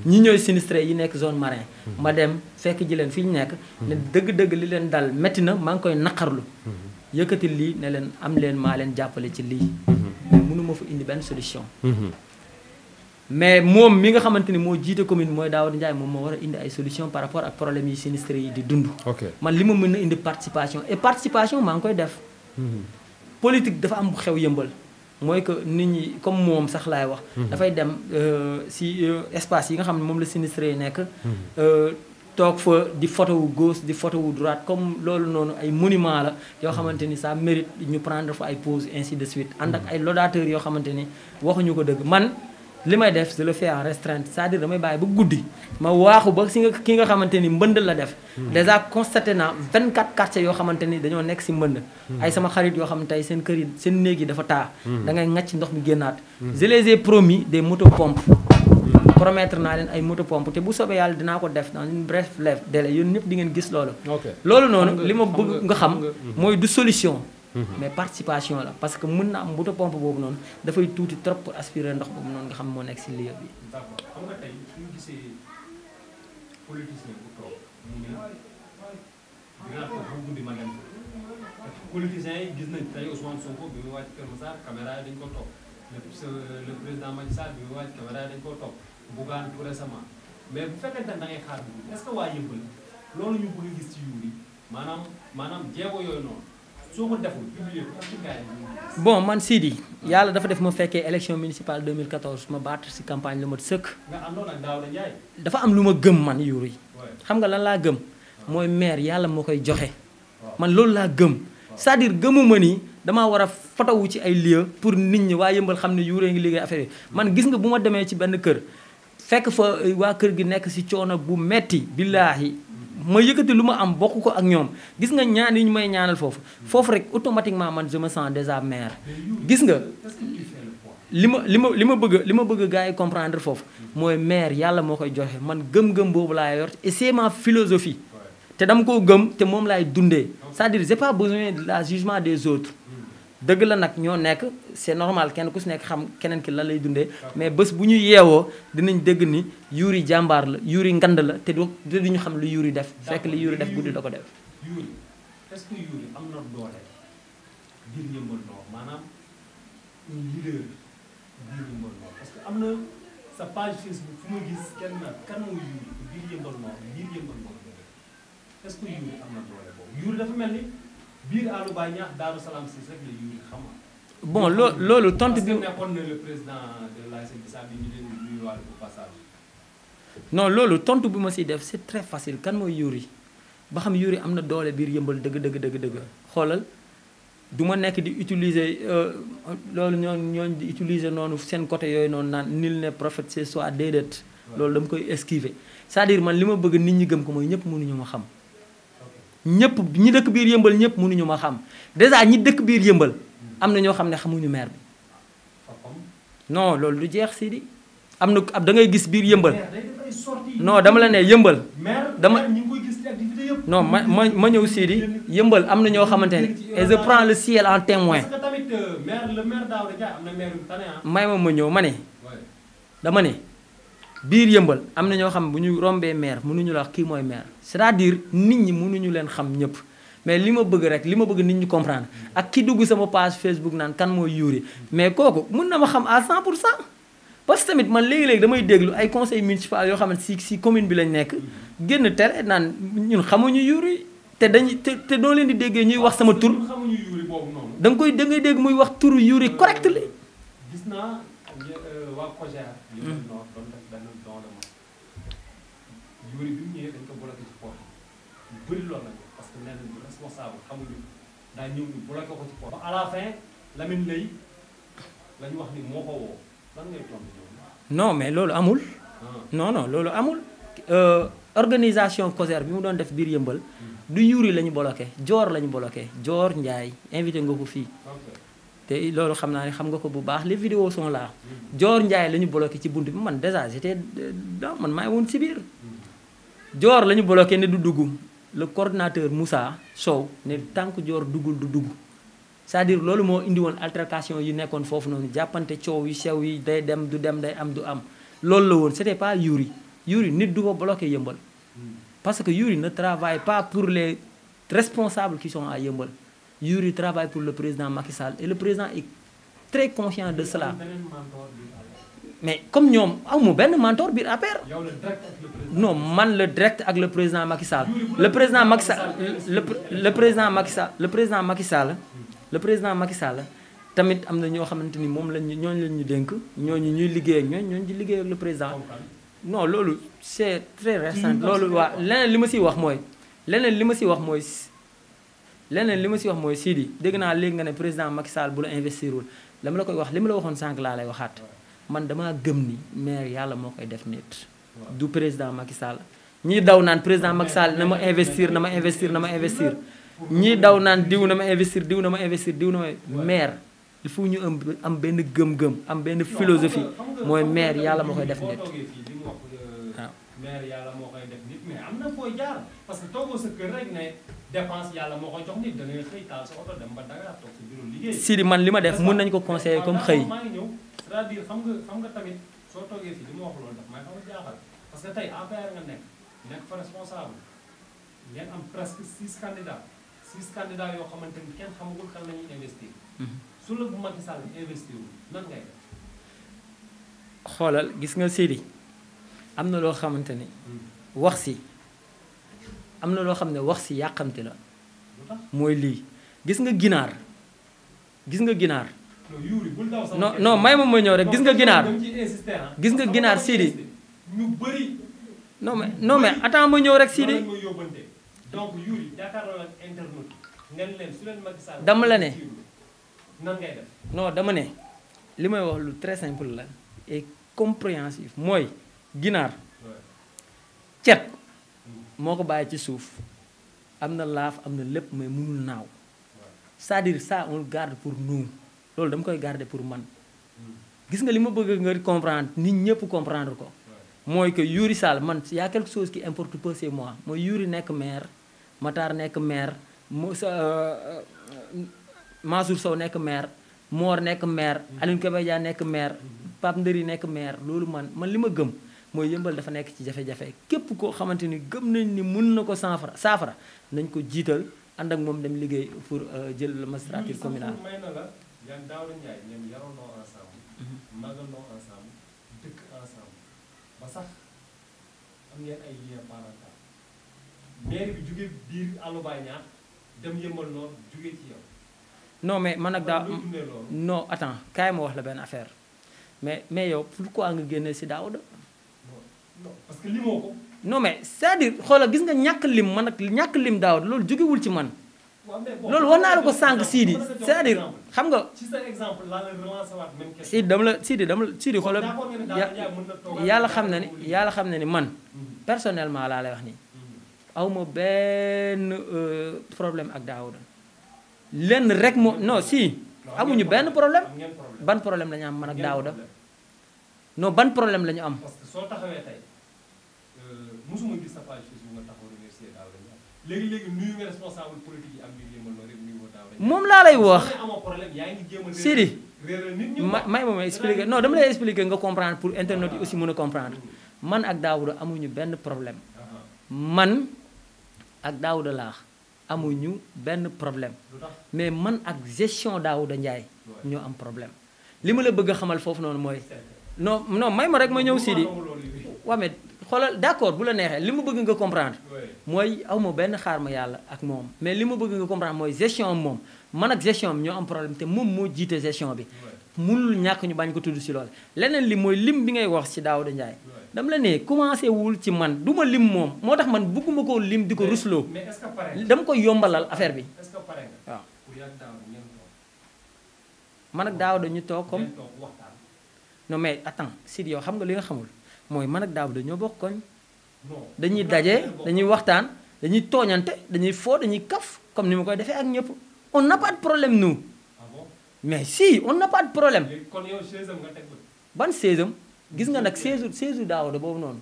ñi ñooy sinistrés yi nekk zone Marin ma dem fekk ji leen fi ñu nekk ne dëgg-dëgg li leen dal métti na maa ngi koy naqarlu yëkkati lii ne leen am leen maa leen jàppale ci lii mais mënuma fa indi benn solution mais moom mi nga xamante ni moo jiite commune mooy Daouda Ndiaye moom moo war a indi ay solution par rapport ak problème yi sinistrés yi di dund man li ma mën na indi participation et participation maa ngi koy def politique dafa am xew Yeumbeul mooy que nit ñi comme moom sax laay wax dafay dem si espace yi nga xam ne moom la sinistré yi nekk toog fa di photo wu gauche di photo wu droite comme loolu noonu ay monument la yoo xamante ni ça mérite ñu prendre fa ay pause ainsi de suite ànd ak ay laudateurs yoo xamante ni waxuñu ko dëgg man li may def je le fais en restreinte c'est-à-dire damay bàyyi ba guddi ma waaxu ba si nga ki nga xamante ni mbënd la def déjà constaté naa 24 quartiers yoo xamante ni dañoo nekk si mbënd ay sama xarit yoo xam ne tey seen kër yi seen néeg yi dafa taa da ngay ŋàcc ndox mi génnaat je les ai promis des motopompes promettre naa leen ay motopompes te bu soobee yàlla dinaa ko def dans une bref délai yéen ñëpp di ngeen gis loolu loolu noonu li ma bëgg nga xam mooy du solution mais participation la parce que mën na am moto pompe boobu noonu dafay tuuti trop pour aspirer ndox boobu noonu nga xam moo nekk si lieu bi. d'accord xam nga tey suñu gisee politicien bu toog mu ne dinaa toog bu guddi ma dem politiciens yi gis nañ tey Ousmane Sonko bi muy wàcc Kër Massar caméra yi dañ ko topp le président Macky Sall bi muy wàcc caméra yi dañ ko topp Bougane tout récemment mais bu fekkente ne da ngay xaar bi est-ce que waa Yeumbeul loolu ñu bëgg a gis ci yuur yi maanaam jéego yooyu noonu soo ko deful publier ko ci gars yi. bon man Sidi yàlla dafa def ma fekkee élection municipale 2014 ma battre si campagne lu mat sëkk. nga àndoon ak Daouda Ndiaye. dafa am lu ma gëm man yuur yi. xam nga lan laa gëm. mooy maire yàlla moo koy joxe. man loolu laa gëm. c'est-à-dire gëmuma ni damaa war a fotowu ci ay lieu pour nit ñi waa Yeumbeul xam ne yuuree ngi liggéey affaire yi man gis nga bu ma demee ci benn kër fekk fa waa kër gi nekk si coono bu metti billaahi ma yëkkati lu ma am bokk ko ak ñoom gis nga ñaan yi ñu may ñaanal foofu rek automatiquement man je me sens déjà maire. gis nga li ma bëgg gars yi comprendre foofu mooy maire yàlla moo koy joxe man gëm-gëm boobu laa yor et c'est ma philosophie te dama koo gëm te moom laay dundee c'est-à-dire j'ai pas besoin de la jugement des autres dëgg la nag ñoo nekk c'est normal kenn ku si nekk xam keneen ki lan lay dundee mais bés bu ñu yeewoo dinañ dégg ni yuuri jàmbaar la yuuri ngand la te duñu xam lu yuuri def fekk li yuuri def guddi da ko def. yuuri est-ce que yuuri am na doole biir Yeumbeul Nord maanaam un leader biir Yeumbeul Nord parce que am na sa page Facebook fu ma gis kenn kan mooy yuuri biir Yeumbeul Nord est-ce que yuuri am na doole boobu yuuri dafa mel ni biir Alou Ba ñaax Daaru Salaam si rek la yuuri xam nga. bon loolu tontu bi nekkoon na le président de l'ASC Bissau bi ñu leen di nuyuwaale au passage. non loolu tontu bi ma siy def c'est très facile kan mooy yuuri ba xam yuuri am na doole biir Yeumbeul dëgg xoolal du ma nekk di utiliser loolu ñooñu di utiliser noonu seen côté yooyu noonu naan nul n'est prophète ce soit déedéet. loolu dama koy esquiver c'est-à-dire man li ma bëgg nit ñi gëm ko mooy ñëpp mënuñu ma xam. ñëpp ñi dëkk biir Yeumbeul ñëpp mënuñu ma xam déjà ñi dëkk biir Yeumbeul am na ñoo xam ne xamuñu maire bi non loolu du jeex Sidi am na da ngay gis biir Yeumbeul non dama la ne Yeumbeul dama non ma ñëw Sidi Yeumbeul am na ñoo xamante ne et je prends le ciel en témoin may ma ñëw ma ne dama ne biir Yeumbeul am na ñoo xam bu ñu rombee maire mënuñu la wax kii mooy maire c'est-à-dire nit ñi mënuñu leen xam ñëpp mais li ma bëgg nit ñi comprendre ak ki dugg sama page Facebook naan kan mooy yuuri mais kooku mën na ma xam à 100 pour cent parce que tamit man léegi-léegi damay déglu ay conseil municipal yoo xam ne si commune bi lañ nekk génn télé naan ñun xamuñu yuuri te doo leen di déggee ñuy wax sama tur da ngay dégg muy wax turu yuuri correct li gis naa waa Kogère yuuri bi mu ñëwee dañ ko bloqué ci port bi bëri loolu nag parce que nee nañu responsable xamuñu daa ñëw ñu bloqué ko ci port ba à la fin Lamine Lay la ñu wax ni moo ko woo lan ngay tontu ñoom. non mais loolu amul. non loolu amul. organisation COSER bi mu doon def biir Yeumbeul du yuuri la ñu bloqué Dior la ñu bloqué Dior Ndiaye invité nga ko fii. te loolu xam naa ne xam nga ko bu baax les vidéos sont là. Dior Ndiaye la ñu bloqué ci bunt bi man déjà j'étais man maa ngi woon si biir. Dior la ñu bloqué ne du dugg le coordinateur Moussa Sow ne tant que Dior duggul du dugg c'est-à-dire loolu moo indi woon altercation yi nekkoon foofu noonu jàppante coow yu sew yi day dem du dem day am du am loolu la woon c'était pas Yuri nit du ko bloqué Yeumbeul parce que Yuri ne travaille pas pour les responsables qui sont à Yeumbeul Yuri travaille pour le président Macky Sall et le président est très conscient de cela mais comme ñoom amu benn mentor biir APR non man le direct ak le président Macky Sall le président Macky Sall le président Macky Sall tamit am na ñoo xamante ni moom lañ ñooñu lañ ñu dénk ñooñu ñuy liggéey ak ñooñu di liggéey ak le président non loolu c'est très récent loolu waa leneen li ma siy wax mooy Sidi dégg naa léegi nga ne président Macky Sall bu la investirul la ma la koy wax li ma la waxoon sànq laa lay waxaat man damaa gëm ni maire yàlla moo koy def nit du président Macky Sall ñii daw naan président Macky Sall na ma investir ñii daw naan diw na ma investir maire il faut ñu am benn gëm-gëm am benn philosophie mooy maire yàlla moo koy def nit waaw maire yàlla moo koy def nit mais am na fooy jaar parce que toogoo sa kër rek ne dépense yàlla moo koy jox nit da ngay xëy taal sa oto dem ba Dakar toog sa bureau liggéey. Sidi man li ma def mun nañu ko conseiller comme xëy. maa ngi ñëw c'est-à-dire xam nga tamit soo toogee fii li ma wax loolu daf may xaw a jaaxal parce que tey APR nga nekk fa responsable ngeen am presque 6 candidats yoo xamante ni kenn xamagul kan la ñuy investir. su la bu Macky Sall investir nan ngay def. xoolal gis nga Sidi am na loo xamante ni wax si am na loo xam ne wax si yàqamti la mooy lii gis nga ginaar non non may ma ñëw rek gis nga ginaar Sidi non mais attends ma ñëw rek Sidi donc Yuri jàkkaarloo ak internet ngeen leen su leen Macky Sall dama la ne nan ngay def non dama ne li may wax lu très simple la et compréhensif mooy ginaar cet moo ko bàyyi ci suuf am na laaf am na lépp mais mënul naaw c'est-à-dire ça on le garde pour nous loolu dama koy garder pour man gis nga li ma bëgg nga comprendre nit ñëpp comprendre ko mooy que Yuri Sall man y a quelque chose qui importe peu c'est moi mooy Yuri nekk maire Matar nekk maire Mansour Sow nekk maire Mor nekk maire Aline Kébé Dia nekk maire Pape Ndëri nekk maire loolu man li ma gëm mooy Yeumbeul dafa nekk ci jafe-jafe képp koo xamante ni gëm nañ ni mun na ko saafara nañ ko jiital ànd ak moom dem liggéey pour jël la magistrature communale. may na la yan Daouda Ndiaye ngeen yarandoo ensemble magandoo ensemble dëkk ensemble ba sax am ngeen ay lien parental maire bi jóge biir Alloba Niakh dem Yeumbeul Nord jóge ci yow. non mais man ak daa non attends kaay ma wax la benn affaire mais yow pourquoi nga génne si Daouda. non parce que limoo ko. non mais c'est-à-dire xoolal gis nga ñàkk lim man ak ñàkk lim Daouda loolu jógewul ci man. loolu war naa la ko sànq Sidi c'est-à-dire xam nga. ci sa exemple laa la relancer waat même question. Sidi dama la Sidi xoolal yàlla xam na ni man personnellement laa lay wax nii awma benn problème ak Daouda lenn rek moo non si amuñu benn problème ban problème la ñu am man ak Daouda non ban problème la ñu am. parce que soo taxawee tey mosuma gis sa page Facebook nga taxaw remercier Daouda Ndiaye léegi nuyu nga responsable politique yi am biir Yeumbeul Nord rek nuyu nga Daouda Ndiaye moom laa lay wax yaa ngi jéem a Sidi réeral nit ñi may ma expliquer non dama lay expliquer nga comprendre pour internet yi aussi mën a comprendre man ak Daouda amuñu benn problème man ak Daouda laax amuñu benn problème mais man ak gestion Daouda Ndiaye ñoo am problème li ma la bëgg a xamal foofu noonu mooy non may ma rek ma ñëw Sidi waaw mais xoolal d'accord bu la neexee li ma bëgg nga comprendre mooy aw ma benn xaar ma yàlla ak moom mais li ma bëgg nga comprendre mooy gestion am moom man ak gestion am ñoo am problème te moom moo jiite gestion bi mënul ñàkk ñu bañ ko tudd si loolu leneen li mooy lim bi ngay wax ci Daouda Ndiaye dama la ne commencé wul ci man du ma lim moom moo tax man bëgguma koo lim di ko rusloo dama koy yombalal affaire bi waaw man ak Daouda ñu toog comme non mais attends Sidi yow xam nga li nga xamul mooy man ak Daouda ñoo bokk koñ dañuy daje dañuy waxtaan dañuy tooñante dañuy foo dañuy kaf comme ni ma koy defee ak ñëpp on n'a pas de problème nous mais si on n'a pas de problème ban 16am gis nga nag 16 Daouda boobu noonu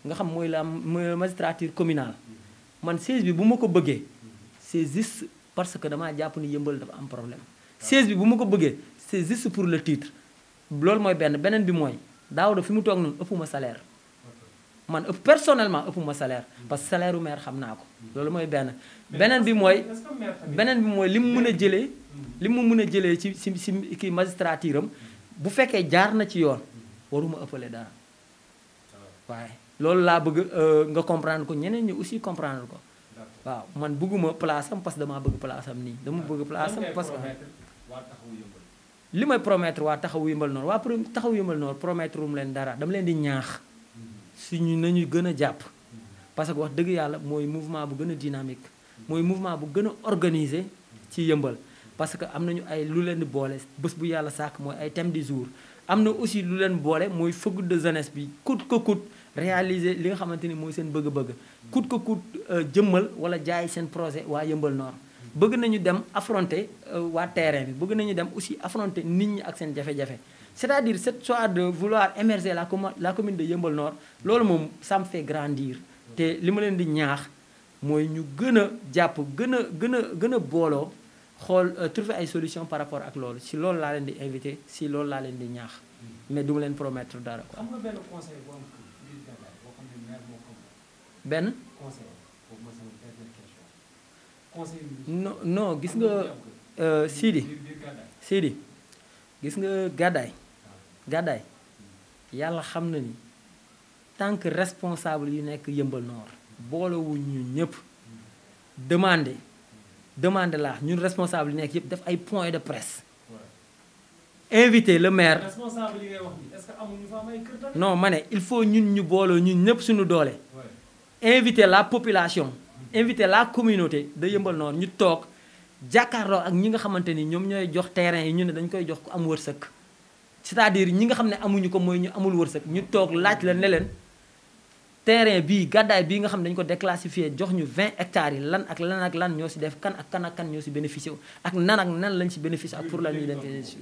nga xam mooy la magistrature communale man 16 bi bu ma ko bëggee c'est juste parce que damaa jàpp ni Yeumbeul dafa am problème 16 bi bu ma ko bëggee c'est juste pour le titre loolu mooy beneen bi mooy Daouda fi mu toog noonu ëppuma salaire man personnellement ëppuma salaire parce que salaire u maire xam naa ko loolu mooy beneen bi mooy li mu mën a jëlee ci kii magistrature am bu fekkee jaar na ci yoon waruma ëppale dara waaye loolu laa bëgg nga comprendre ko ñeneen ñi aussi comprendre ko waaw man bëgguma place am parce que damaa bëgg place am nii dama bëgg place am parce que li may promettre waa taxawu Yeumbeul Nord waa taxawu Yeumbeul Nord promettre mu leen dara dama leen di ñaax suñu nañu gën a jàpp parce que wax dëgg yàlla mooy mouvement bu gën a dynamique mooy mouvement bu gën a organisé ci Yeumbeul parce que am nañu ay lu leen di boole bés bu yàlla sàkk mooy ay thème du jour am na aussi lu leen boole mooy fougue de jeunesse bi coûte que coûte réaliser li nga xamante ni mooy seen bëgg-bëgg coûte que coûte jëmmal wala jaay seen projet waa Yeumbeul Nord bëgg nañu dem affronter waa terrain bi bëgg nañu dem aussi affronter nit ñi ak seen jafe-jafe c'est-à-dire cette choix de vouloir émerger la commune de Yeumbeul Nord loolu moom ça me fait grandir te li ma leen di ñaax mooy ñu gën a jàpp gën a booloo xool trouver ay solution par rapport ak loolu si loolu laa leen di invité si loolu laa leen di ñaax mais du ma leen promettre dara quoi. xam nga benn conseil boo am biir Gadaye boo xam ne maire moo ko benn conseil boobu mooy sama dernière question conseil non non gis nga Sidi Sidi gis nga Gadaye yàlla xam na ni tant que responsable yu nekk Yeumbeul Nord boolewuñ ñu ñëpp demandé la ñun responsable yi nekk yëpp def ay points de presse inviter le maire. responsable yi ngay wax ni est-ce que amuñu fa am ay kër tamit? non ma ne il faut ñun ñu booloo ñun ñëpp suñu doole. inviter la population. inviter la communauté de Yeumbeul Nord ñu toog jàkkaarloo ak ñi nga xamante ni ñoom ñooy jox terrain yi ñu ne dañ koy jox ku am wërsëg. c'est-à-dire ñi nga xam ne amuñu ko mooy ñu amul wërsëg ñu toog laaj la ne leen terrain bii Gadaye bii nga xam ne dañu ko déclassifié jox ñu 20 hectares yi lan ak lan ñoo si def kan ak kan ñoo si bénéficié wu ak nan lañ si bénéficié ak pour la ñuy bénéficié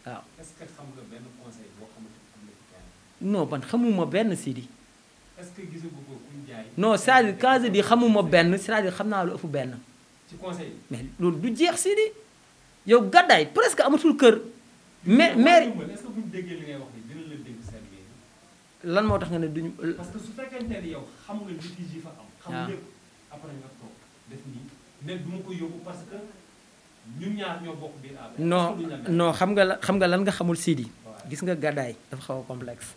waaw. est-ce que xam nga benn conseil boo xamante ni am na ci terrain? non man xamuma benn Sidi. est-ce que gisagu ko kuñ jaay? non c'est-à-dire quand je dis xamuma benn c'est-à-dire xam naa lu ëpp benn. ci conseil yi. mais loolu du jeex Sidi yow Gadaye presque amatul kër. mais maire est-ce que buñ déggee li ngay wax ni dina la dégg seen mairie. lan moo tax nga ne duñu. parce que su fekkente ni yow xam nga litige yi fa am. xam lépp après nga toog def nii mais du ma ko yóbbu parce que ñun ñaar ñoo bokk biir affaire. non xam nga lan nga xamul Sidi. gis nga Gadaye dafa xaw a complexe.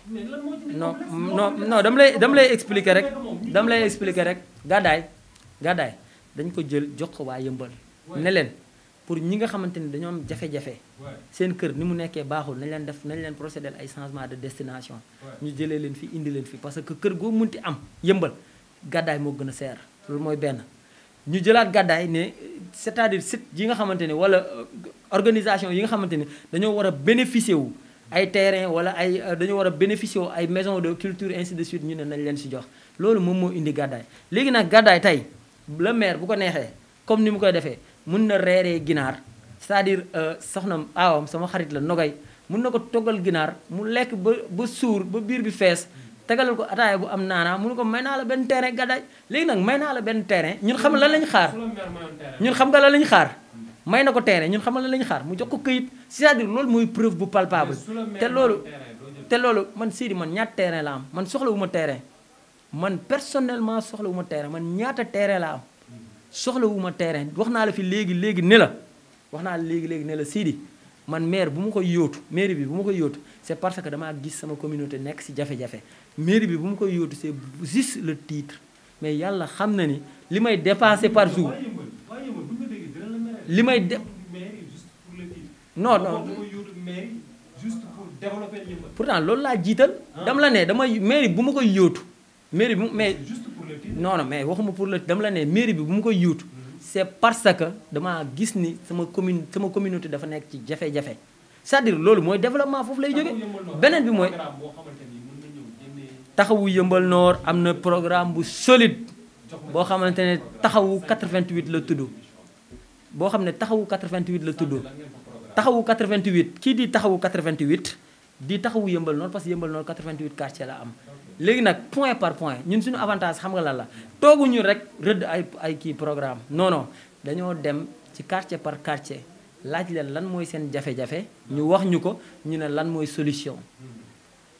mais lan moo ci non dama lay expliquer rek Gadaye dañ ko jël jox ko waa Yeumbeul ne leen pour ñi nga xamante ni dañoo am jafe-jafe seen kër ni mu nekkee baaxul nañ leen procéder ay changement de destination ñu jëlee leen fi indi leen fi parce que kër goo munti am Yeumbeul Gadaye moo gën a seer loolu mooy benn ñu jëlaat Gadaye ne c'est-à-dire site yi nga xamante ni wala organisation yi nga xamante ni dañoo war a bénéficier wu ay terrain wala ay dañoo war a bénéficier wu ay maison de culture ainsi de suite ñu ne nañ leen si jox loolu moom moo indi Gadaye léegi nag Gadaye tey le maire bu ko neexee comme ni mu koy defee mun na reeree ginaar c'est-à-dire soxna aawam sama xarit la nogay mun na ko toggal ginaar mu lekk ba suur ba biir bi fees tegalal ko ataaya bu am naanaa mun ko may naa la benn terrain Gadaye léegi nag may naa la benn terrain ñun xam lan lañu xaar ñun xam nga lan lañu xaar may na ko terrain ñun xam nga lan lañu xaar mu jox ko këyit c'est-à-dire loolu mooy preuve bu palpable te loolu man Sidi man ñaata terrain la am man soxlawuma terrain man personnellement soxlawuma terrain man ñaata terrain la am soxlawuma terrain wax naa la fi léegi ne la Sidi man maire bu ma koy yóotu mairie bi bu ma koy yóotu c'est parce que damaa gis sama communauté nekk ci jafe-jafe mairie bi bu ma koy yóotu c'est juste le titre mais yàlla xam na ni li may dépenser par jour li may de non pourtant loolu laa jiital dama la ne damay mairie bu ma koy yóotu mairie bi mais non mais waxuma pour le dama la ne mairie bi bu ma koy yuutu c'est parce que dama gis ni sama communauté dafa nekk ci jafe-jafe c'est-à-dire loolu mooy développement foofu lay jóge beneen bi mooy taxawu Yeumbeul Nord am na programme bu solide boo xamante ne taxawu 88 la tudd boo xam ne taxawu 88 la tudd taxawu 88 kii di taxawu 88 di taxawu Yeumbeul Nord parce que Yeumbeul Nord 88 quartier la am léegi nag point par point ñun suñu avantage xam nga lan la tooguñu rek rëdd ay kii programme non dañoo dem ci quartier par quartier laaj leen lan mooy seen jafe-jafe ñu wax ñu ko ñu ne lan mooy solution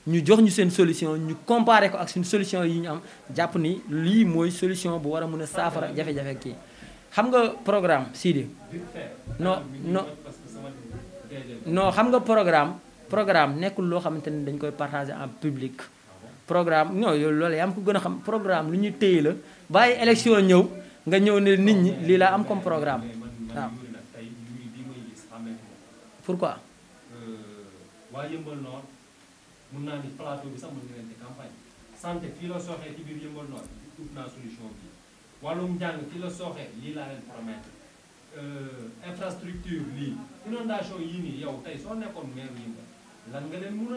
ñu jox ñu seen solution ñu comparé ko ak suñu solution yi ñu am jàpp ni lii mooy solution bu war a mën a saafara jafe-jafe kii xam nga programme Sidi non xam nga programme nekkul loo xamante ni dañ koy partager en public programme non yow loolu yaa am ko gën a xam programme lu ñuy téye la bàyyi élection ñëw nga ñëw ne nit ñi lii laa am comme programme waaw pourquoi waa Yeumbeul Nord mun naa ni plateau bi sax mën nga leen di campagne santé fii la sooxee ci biir Yeumbeul Nord ut naa solution bi wàllum njàng fii la sooxee lii laa leen promettre infrastructure lii inondation yii nii yow tey soo nekkoon maire Yeumbeul lan nga leen mun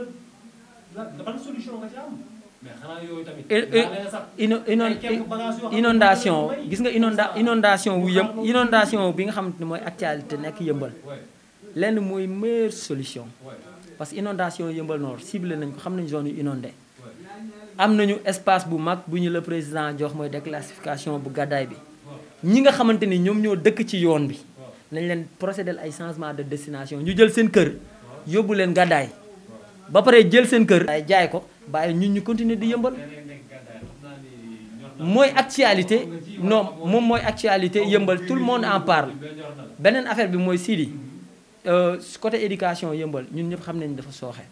a ban solution nga ci am mais xanaa yooyu tamit inondation gis nga inondation bi nga xamante ne mooy actualité nekk Yeumbeul lenn mooy meilleure solution parce que inondation Yeumbeul Nord ciblé nañ ko xam nañ zone yu inondé am nañu espace bu mag bu ñu le président jox mooy déclassification bu gàddaay bi ñi nga xamante ni ñoom ñoo dëkk ci yoon bi nañ leen procéder ay changement de destination ñu jël seen kër yóbbu leen gàddaay ba pare jël seen kër ay jaay ko bàyyi ñun ñu continuer di yëmbal mooy actualité non moom mooy actualité yëmbal tout le monde en parle beneen affaire bi mooy Sidi côté éducation yëmbal ñun ñëpp xam nañ dafa sooxe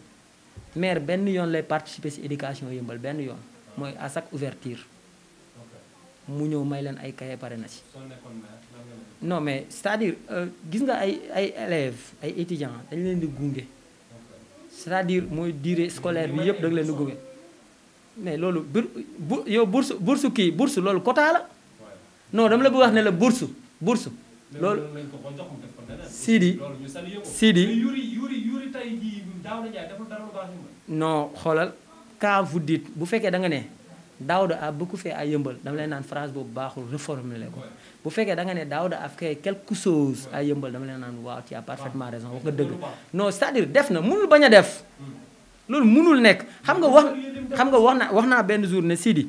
maire benn yoon lay participer ci éducation yëmbal benn yoon mooy à chaque ouverture mu ñëw may leen ay cahier pare na ci non mais c'est-à-dire gis nga ay élèves ay étudiants dañ leen di gunge c'est-à-dire mooy durée scolaire bi yëpp da nga leen di gunge mais loolu yow bourse kii bourse loolu quota la non dama la bëgg wax ne la bourse loolu Sidi non xoolal quand vous dites bu fekkee da nga ne Daouda a beaucoup fait à yëmbal dama leen naan phrase boobu baaxul reformuler ko bu fekkee da nga ne Daouda a fait quelque chose à yëmbal dama leen naan waaw tu as parfaitement raison wax nga dëgg non c'est-à-dire def na mënul bañ a def loolu mënul nekk xam nga wax naa benn jour ne Sidi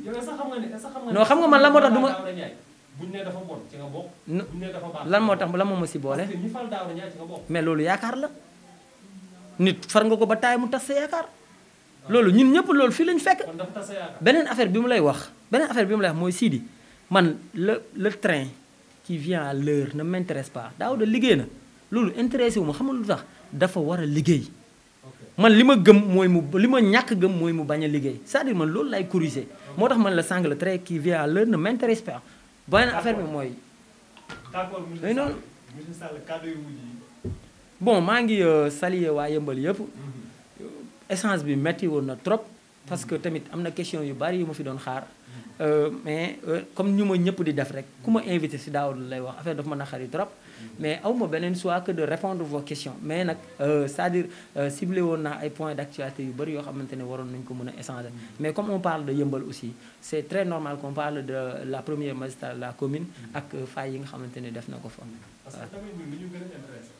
non xam nga man la moo tax du ma lan moo tax lan moo ma si boole mais loolu yaakaar la nit far nga ko ba taay mu tas sa yaakaar loolu ñun ñëpp loolu fii lañu fekk beneen affaire bi mu lay wax mooy Sidi man le train qui vient à l'heure ne m'intéresse pas Daouda liggéey na loolu intéressé wu ma xamul lu tax dafa war a liggéey man li ma gëm mooy li ma ñàkk gëm mooy mu bañ a liggéey c'est-à-dire man loolu lay corriger moo tax man la sàng le train qui vient à l'heure ne m'intéresse pas beneen affaire bi mooy noonu bon maa ngi saluer waa yëmbal yëpp essence bi metti woon na trop parce que tamit am na question yu bari yu ma fi doon xaar mais comme ñu ma ñëpp di def rek ku ma invité si Daouda lay wax affaire dafa ma naqari trop mais aw ma beneen choix que de répondre vos questions mais nag c'est-à-dire ciblé woon naa ay points d'actualité yu bari yoo xamante ne waroon nañu ko mën a échanger mais comme on parle de yëmbal aussi c'est très normal qu'on parle de la première magistrate de la commune ak failles yi nga xamante ne def na ko fa. parce que tamit ñun li ñu gën a intéressé.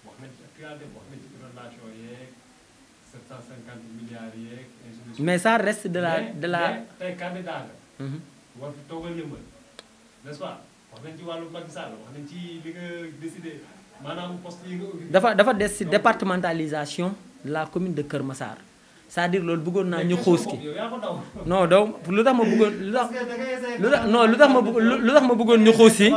wax nañ ci actualité wax nañ ci inondation yeeg 750 milliards yeeg. mais ça reste de la mais tey candidat nga. war fi toogal yëmbal n'est-ce pas. wax nañ ci wàllu Macky Sall wax nañ ci li nga décidé maanaam poste yi nga. dafa des ci départementalisation de la commune de Kër Massar c'est-à-dire loolu bëggoon naa ñu xuus ki non daw lu tax ma bëggoon lu tax ma bëggoon ñu xuus si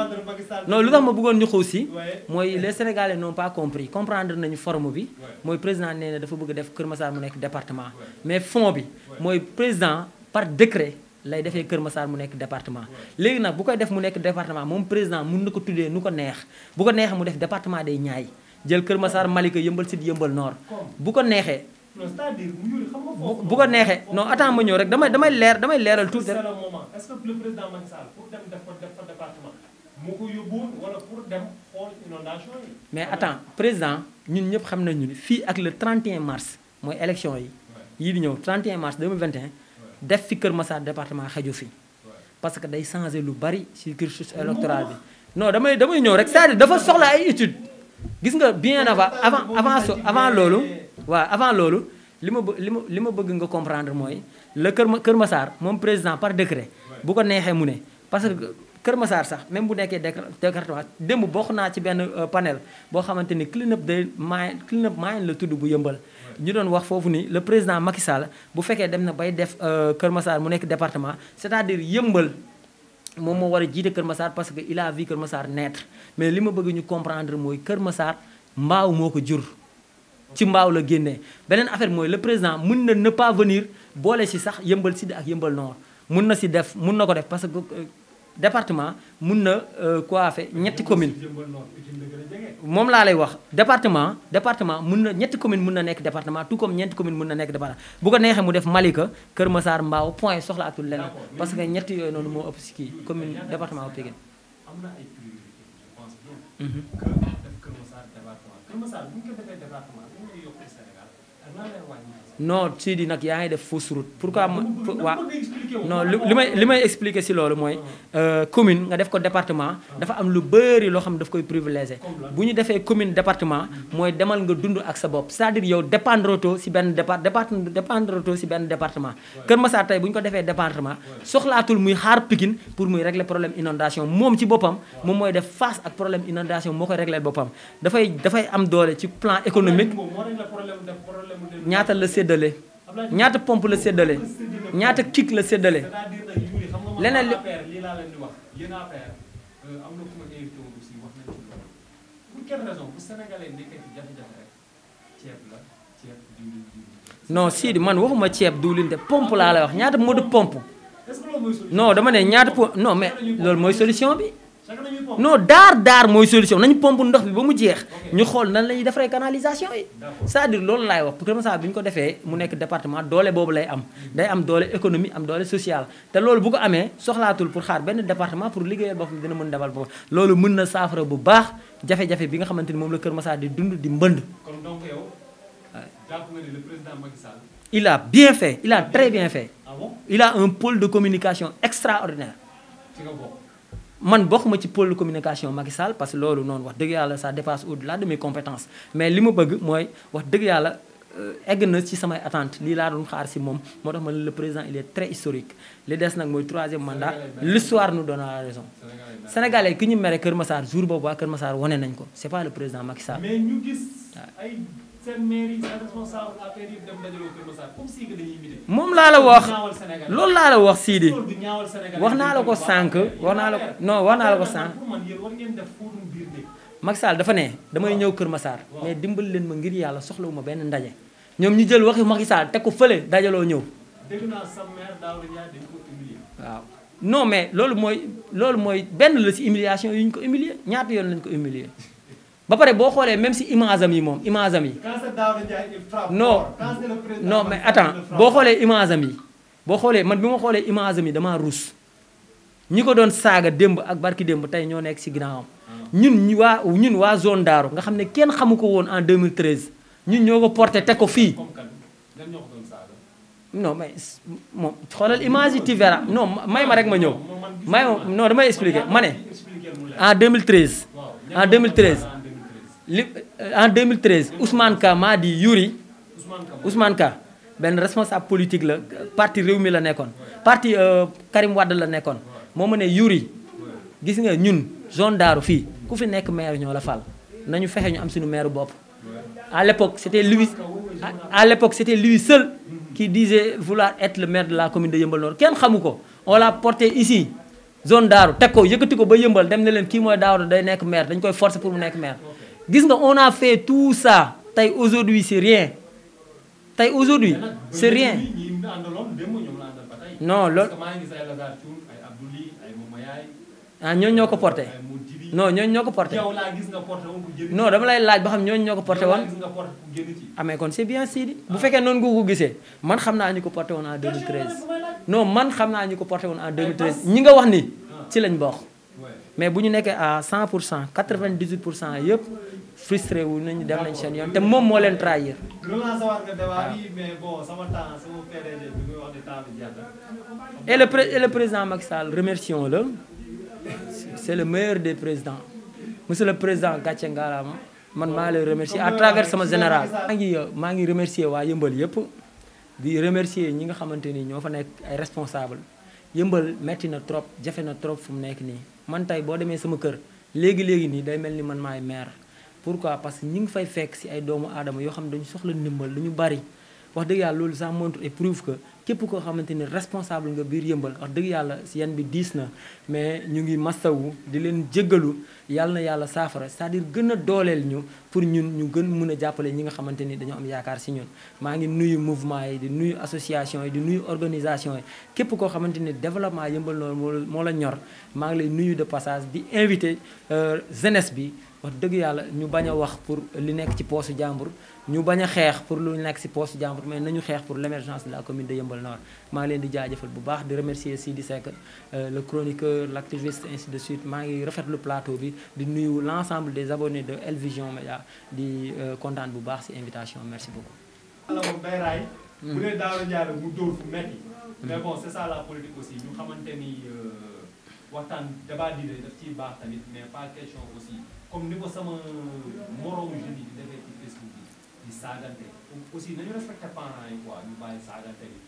non lu tax ma bëggoon ñu xuus si mooy les Sénégalais n'ont pas compris comprendre nañu forme bi mooy président nee na dafa bëgg def Kër Massar mu nekk département mais fond bi mooy président par décret lay defee Kër Massar mu nekk département léegi nag bu koy def mu nekk département moom président mun na ko tuddee nu ko neex bu ko neexee mu def département day ñaay jël Kër Massar Malika yëmbal Sud yëmbal Nord bu ko neexee bu ko neexee non attends ma ñëw rek damay leeral tuuti rek. est-ce que le président Macky Sall pour dem def ko département moo ko yóbbuwoon wala pour dem xool inondation yi. mais attends président ñun ñëpp xam nañu ni fii ak le 31 mars mooy élection yi yii di ñëw 31 mars 2021 def fi Kër Massar département xaju fi parce que day changer lu bari ci cursus électoral bi non damay ñëw rek c'est-à-dire dafa soxla ay études gis nga bien avant loolu. waaw avant loolu li ma bëgg nga comprendre mooy le Kër Massar moom président par décret bu ko neexee mu ne parce que Kër Massar sax même bu nekkee département démb bokk naa ci benn panel boo xamante ni clean up mine la tudd bu yëmbal ñu doon wax foofu ni le président Macky Sall bu fekkee dem na bay def Kër Massar mu nekk département c'est-à-dire yëmbal moom moo war a jiite Kër Massar parce que il a vu Kër Massar naître mais li ma bëgg ñu comprendre mooy Kër Massar mbaaw moo ko jur ci mbaaw la génnee beneen affaire mooy le président mun na ne pas venir boole si sax yëmbal sud ak yëmbal nord mun na ko def parce que département mun na coiffé ñetti commune moom laa lay wax département mun na ñetti commune mun na nekk département tout comme ñeenti commune mun na nekk département bu ko neexee mu def Malika Kër Massar Mbao point soxla atul leneen parce que ñetti yooyu noonu moo ëpp si kii commune département bu Pikine am na ay priorité je pense bien que def Kër Massar département Kër Massar bu ñu ko defee département dañu koy yokk Sénégal non Sidi nag yaa ngi def fausse route pourquoi waaw non li may expliquer si loolu mooy commune nga def ko département dafa am lu bëri loo xam daf koy privilégié bu ñu defee commune département mooy demal nga dund ak sa bopp c'est-à-dire yow dépendroto si benn dépendroto si benn département Kër Massar tey bu ñu ko defee département soxlaatul muy xaar Pikine pour muy régler problème inondation moom ci boppam moom mooy def face ak problème inondation moo koy régler boppam dafay am doole ci plan économique ñaata la séddale ñaata pompe la séddale ñaata kick la séddale leneen li lii laa leen di wax yéen affaire am na ku ma invité woon aussi wax nañ ci loolu pour quelle raison bu sénégalais nekkee ci jafe-jafe rek ceeb la ceeb diwlin non Sidi man waxuma ceeb diwlin de pompe laa lay wax ñaata moo de pompe est-ce que loolu mooy solution non dama ne ñaata pompe non mais loolu mooy solution bi non daar mooy solution nañu pompe ndox bi ba mu jeex ñu xool nan la ñuy defaree canalisation yi c'est-à-dire loolu laay wax pour que ça bi ñu ko defee mu nekk département doole boobu lay am day am doole économie am doole sociale te loolu bu ko amee soxlaatul pour xaar benn département pour liggéeyal boppam dina mën defal boppam loolu mën na saafara bu baax jafe-jafe bi nga xamante ni moom la Kër Massar di dund di mbënd. kon donc yow jàpp nga ni le président Macky Sall il a bien fait il a très bien fait. ah bon il a un pôle de communication extraordinaire. ci nga bokk. man bokkuma ci pôle de communication Macky Sall parce que loolu noonu wax dëgg yàlla ça dépasse au-delà de mes compétences mais li ma bëgg mooy wax dëgg yàlla egg na ci samay attentes lii laa doon xaar si moom moo tax ma le président il est très historique li des nag mooy 3e mandat l'histoire nous donnera raison. Sénégalais ki ñu mere Kër Massar jour boobu waa Kër Massar wane nañ ko c'est pas le président Macky Sall. mais ñu gis ay seen maire yi seen responsable affaire yi dem dajaloo Kër Massar comme si que dañuy imiter. moom laa la wax loolu laa la wax Sidi wax naa la ko sànq wax naa la ko non wax naa la ko sànq. Macky Sall dafa ne damay ñëw Kër Massar mais dimbali leen ma ngir yàlla soxlawuma benn ndaje ñoom ñu jël waxi Macky Sall teg ko fële dajaloo ñëw. dégg naa sa maire Daouda Ndiaye dañ ko humilier. waaw non mais loolu mooy benn la si humiliation yi ñu ko humilier ñaata yoon lañ ko humilier ba pare boo xoolee même si image am yi moom image am yi. quand c'est Daouda Ndiaye il frappe. non mais attends boo xoolee image am yi boo xoolee man bi ma xoolee image am yi damaa ruus ñi ko doon saaga démb ak barki démb tey ñoo nekk si ginnaawam. ñun waa zone Daaru nga xam ne kenn xamu ko woon en 2013 ñun ñoo ko porté teg ko fii. non mais moom xoolal image yi tu verras non may ma rek ma ñëw may non damay expliquer ma ne en 2013 en 2013 Ousmane Ka maa di Yuri Ousmane Ka benn responsable politique la parti Rewmi la nekkoon parti Karim Wade la nekkoon moo ma ne Yuri gis nga ñun zone Daaru fii ku fi nekk maire ñoo la fal nañu fexe ñu am suñu maire bopp à l'époque c'était lui seul qui disait vouloir être le maire de la commune de Yeumbeul Nord kenn xamu ko on l'a porté ici zone Daaru teg ko yëkkati ko ba Yeumbeul dem ne leen kii mooy Daouda day nekk maire dañ koy forcer pour mu nekk maire gis nga on a fait tout ça tey aujourd'hui c'est rien tey aujourd'hui c'est rien non loolu ah ñooñu ñoo ko porté non ñooñu ñoo ko porté non dama lay laaj ba xam ñooñu ñoo ko porté woon amee kon c'est bien Sidi bu fekkee noonu nga ko gisee man xam naa ñu ko porté woon en 2013 non man xam naa ñu ko porté woon en 2013 ñi nga wax ni ci lañ bokk mais bu ñu nekkee à 100 pour cent 98 pour cent yëpp frustré wu nañu dem nañ seen yoon te moom moo leen trahir. Et le président Macky Sall remercions-le c'est le meilleur des présidents monsieur le président gàcce ngalaama man maa lay remercier à travers sama général. maa ngi remercier waa Yeumbeul yëpp di remercier ñi nga xamante ni ñoo fa nekk ay responsable Yeumbeul metti na trop jafe na trop fu mu nekk nii man tey boo demee sama kër léegi nii day mel ni man maay maire. pourquoi parce que ñi ngi fay fekk ci ay doomu aadama yoo xam ne dañu soxla ndimbal dañu bari wax dëgg yàlla loolu ça montre et prouve que képp koo xamante ni responsable nga biir Yeumbeul wax dëgg yàlla ci yan bi diis na mais ñu ngi mastawu di leen jéggalu yàlla na yàlla saafara c'est-à-dire gën a dooleel ñu pour ñun ñu gën mën a jàppale ñi nga xamante ni dañoo am yaakaar ci ñun maa ngi nuyu mouvement yi di nuyu association yi di nuyu organisation yi képp koo xamante ni développement Yeumbeul Nord moo la ñor maa ngi lay nuyu de passage di invité jeunesse bi wax dëgg yàlla ñu bañ a wax pour li nekk ci poosu jàmbur ñu bañ a xeex pour lu nekk ci poosu jàmbur mais nañu xeex pour l'émergence de la commune de Yeumbeul Nord maa ngi leen di jaajëfal bu baax di remercier Sidi Seck le chroniqueur l'activiste ainsi de suite maa ngi rafetlu plateau bi di nuyu l'ensemble des abonnés de El Vision Média di kontaan bu baax ci invitation merci beaucoup la moom day raay. bu dee daaw la jaaree mu dóor fu metti. mais bon c'est ça la politique aussi ñu xamante ni waxtaan débat di daf ciy baax tamit mais pas question aussi comme ni ko sama moroomu jeunes yi di defee ci Facebook bi di saagante aussi nañu respecté parents yi quoi ñu bàyyi saagante bi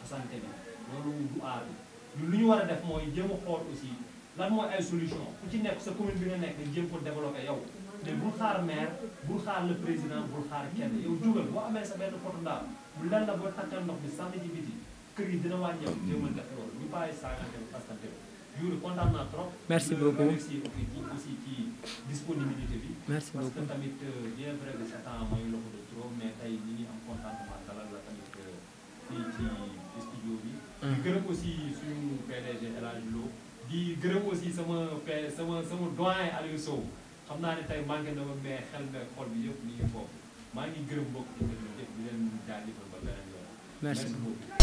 xasante bi loolu du aar bi ñun lu ñu war a def mooy jéem a xool aussi lan mooy ay solution ku ci nekk sa commune bi nga nekk nga jéem ko développé yow mais bul xaar maire bul xaar le président bul xaar kenn yow jugal boo amee sa benn poto ndaal bu lan la boo takkal ndox bi sànni ci biti kër yi dina wàññeeku jéemal def loolu ñu bàyyi saagante bi xasante bi Youri kontaan naa trop. merci beaucoup merci aussi ci disponibilité bi. merci beaucoup parce que tamit bien vrai que sa temps mooy loxo de trop mais tey ñi ngi am contentement dalal la tamit fii ci studio bi. di gërëm aussi suñu PDG El Hadj Lo di gërëm aussi sama doyen Aliou Sow xam naa ne tey manqué na ma mais xel me xol bi yëpp ni ngi foofu maa ngi gërëm mbokk internet yëpp di leen jaajëfal ba beneen yoon. merci beaucoup.